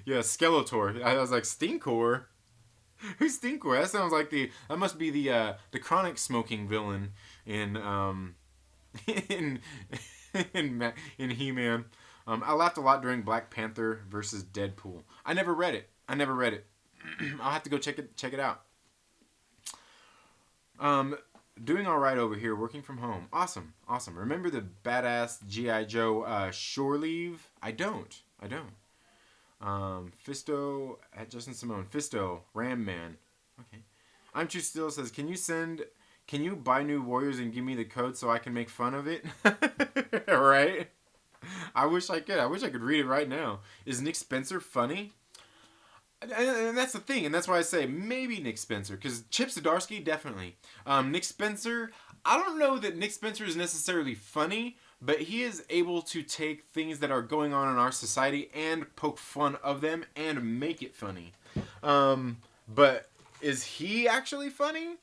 Yeah, Skeletor. I was like, Stinkor? Who's Stinkor? That sounds like that must be the chronic smoking villain in in in He-Man. I laughed a lot during Black Panther versus Deadpool. I never read it. I'll have to go check it out. Doing all right over here, working from home. Awesome. Remember the badass G.I. Joe shore leave? I don't. Fisto at Justin Simone. Fisto, Ram Man. Okay. I'm True Still says, can you buy new Warriors and give me the code so I can make fun of it? Right? I wish I could read it right now. Is Nick Spencer funny? And that's the thing, and that's why I say maybe Nick Spencer, because Chip Zdarsky, definitely. Nick Spencer, I don't know that Nick Spencer is necessarily funny, but he is able to take things that are going on in our society and poke fun of them and make it funny. But is he actually funny?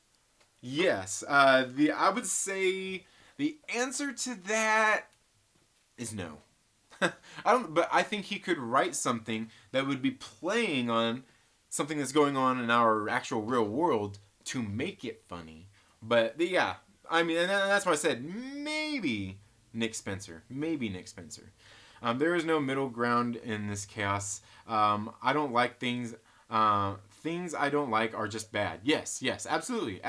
Yes. I would say the answer to that is no. But I think he could write something that would be playing on something that's going on in our actual real world to make it funny. But yeah, I mean, and that's why I said maybe Nick Spencer. There is no middle ground in this chaos. I don't like things. Things I don't like are just bad. Yes, absolutely.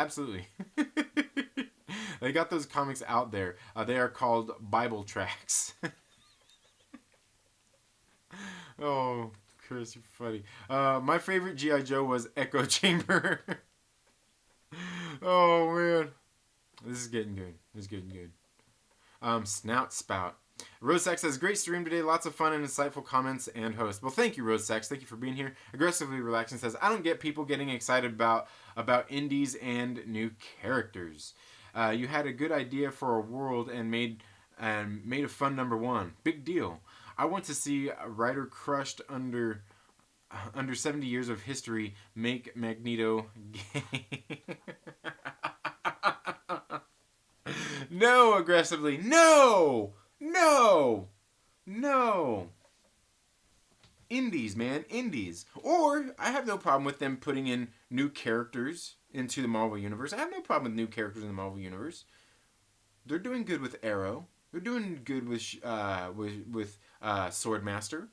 They got those comics out there. They are called Bible tracts. Oh, Chris, you're funny. My favorite G.I. Joe was Echo Chamber. Oh, man. This is getting good. Snout Spout. Rosesack says, great stream today. Lots of fun and insightful comments and host. Well, thank you, Rosesack. Thank you for being here. Aggressively Relaxing says, I don't get people getting excited about indies and new characters. You had a good idea for a world and made a fun #1. Big deal. I want to see a writer crushed under 70 years of history make Magneto gay. No, aggressively. No. Indies, man. Indies. Or, I have no problem with them putting in new characters into the Marvel Universe. I have no problem with new characters in the Marvel Universe. They're doing good with Arrow. They're doing good with Swordmaster.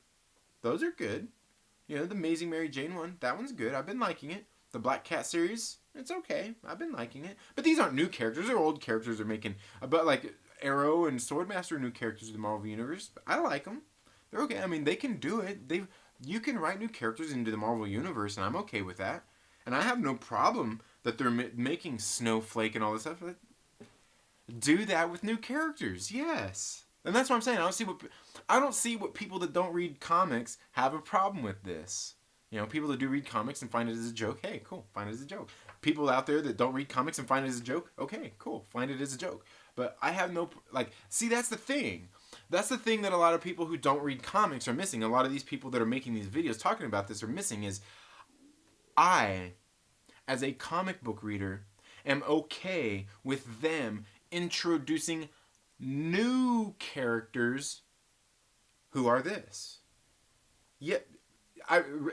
Those are good. The Amazing Mary Jane one, that one's good. I've been liking it. The Black Cat series, it's okay. I've been liking it. But these aren't new characters. They're old characters they're making. But like Arrow and Swordmaster are new characters in the Marvel Universe. I like them. They're okay. I mean, they can do it. You can write new characters into the Marvel Universe, and I'm okay with that. And I have no problem that they're making Snowflake and all this stuff. Do that with new characters, yes. And that's what I'm saying. I don't see what people that don't read comics have a problem with this. People that do read comics and find it as a joke, hey, cool, find it as a joke. People out there that don't read comics and find it as a joke, okay, cool, find it as a joke. But I have no, see, that's the thing. That's the thing that a lot of people who don't read comics are missing. A lot of these people that are making these videos talking about this are missing is I, as a comic book reader, am okay with them introducing new characters who are this. Yet,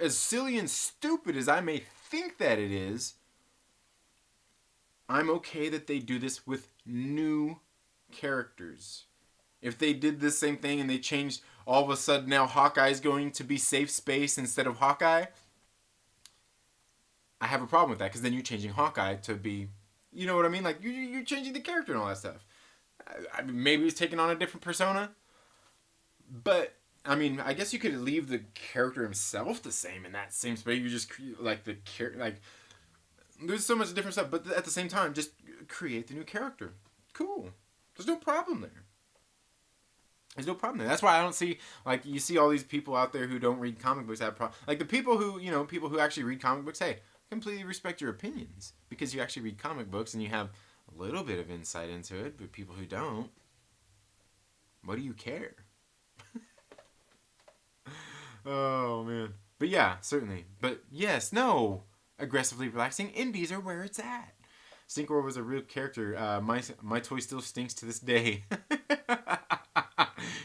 as silly and stupid as I may think that it is, I'm okay that they do this with new characters. If they did the same thing and they changed all of a sudden now Hawkeye is going to be Safe Space instead of Hawkeye. I have a problem with that, because then you're changing Hawkeye to be, you know what I mean? Like, you're changing the character and all that stuff. I mean, maybe he's taking on a different persona, but I mean, I guess you could leave the character himself the same in that same space. You just like the character, like there's so much different stuff, but at the same time, just create the new character. Cool. There's no problem there. There's no problem there. That's why I don't see, like, you see all these people out there who don't read comic books have problems. Like, the people who, you know, people who actually read comic books, hey, completely respect your opinions, because you actually read comic books and you have a little bit of insight into it. But people who don't, what do you care? Oh, man. But yeah, certainly. But yes, no. Aggressively relaxing. Indies are where it's at. Stinkor was a real character. My toy still stinks to this day.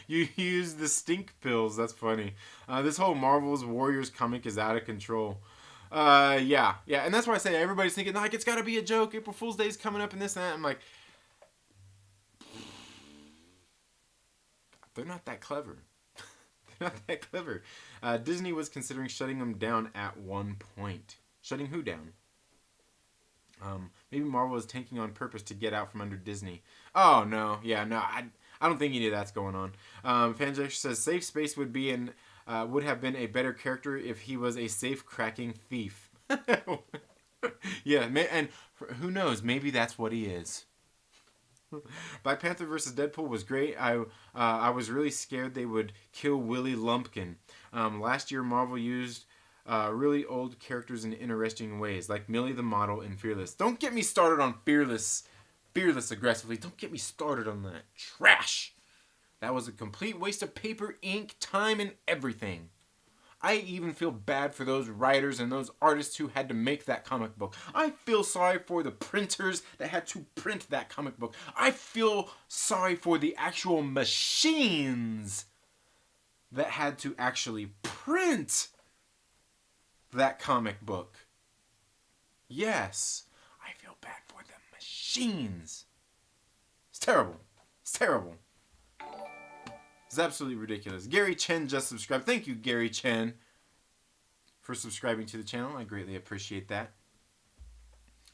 You use the stink pills. That's funny. This whole Marvel's Warriors comic is out of control. Yeah. And that's why I say everybody's thinking, like, it's got to be a joke. April Fool's Day is coming up and this and that. I'm like, they're not that clever. They're not that clever. Disney was considering shutting them down at one point. Shutting who down? Maybe Marvel is tanking on purpose to get out from under Disney. Oh, no. Yeah, no. I don't think any of that's going on. Fanjexter says, Safe Space would have been a better character if he was a safe-cracking thief. Yeah, and who knows? Maybe that's what he is. Black Panther vs. Deadpool was great. I was really scared they would kill Willie Lumpkin. Last year, Marvel used really old characters in interesting ways, like Millie the Model in Fearless. Don't get me started on Fearless aggressively. Don't get me started on that trash. That was a complete waste of paper, ink, time, and everything. I even feel bad for those writers and those artists who had to make that comic book. I feel sorry for the printers that had to print that comic book. I feel sorry for the actual machines that had to actually print that comic book. Yes, I feel bad for the machines. It's terrible. It's terrible. It's absolutely ridiculous. Gary Chen just subscribed. Thank you, Gary Chen, for subscribing to the channel. I greatly appreciate that.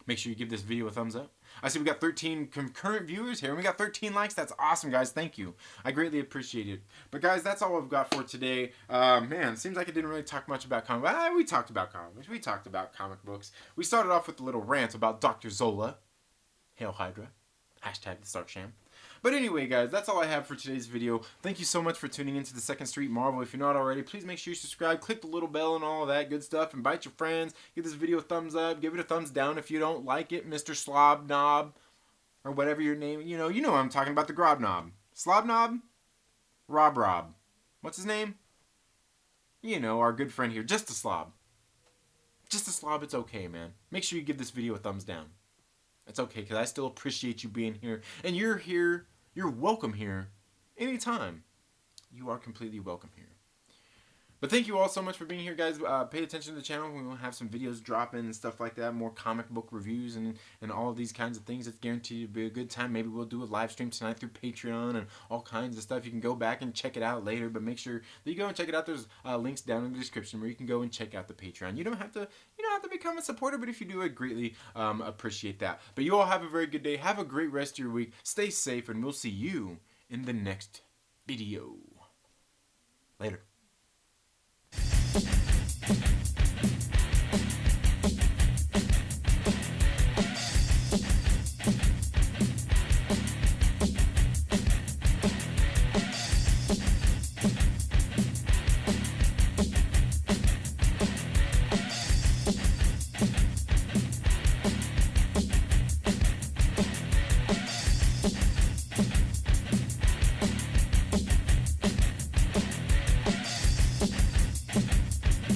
Make sure you give this video a thumbs up. I see we got 13 concurrent viewers here, and we got 13 likes. That's awesome, guys. Thank you. I greatly appreciate it. But, guys, that's all I've got for today. Man, seems like I didn't really talk much about comic books. We talked about comic books. We talked about comic books. We started off with a little rant about Dr. Zola. Hail Hydra. Hashtag the Stark Sham. But anyway, guys, that's all I have for today's video. Thank you so much for tuning into the Second Street Marvel. If you're not already, please make sure you subscribe, click the little bell and all of that good stuff, invite your friends, give this video a thumbs up, give it a thumbs down if you don't like it, Mr. Slob Knob, or whatever your name, you know I'm talking about, the Grob Knob. Slob Knob? Rob. What's his name? You know, our good friend here, Just a Slob. Just a Slob, it's okay, man. Make sure you give this video a thumbs down. It's okay, because I still appreciate you being here. And you're here. You're welcome here. Anytime. You are completely welcome here. But thank you all so much for being here, guys. Pay attention to the channel. We will have some videos dropping and stuff like that. More comic book reviews and all of these kinds of things. It's guaranteed to be a good time. Maybe we'll do a live stream tonight through Patreon and all kinds of stuff. You can go back and check it out later, but make sure that you go and check it out. There's links down in the description where you can go and check out the Patreon. You don't have to become a supporter, but if you do, I greatly appreciate that. But you all have a very good day. Have a great rest of your week. Stay safe, and we'll see you in the next video. Later.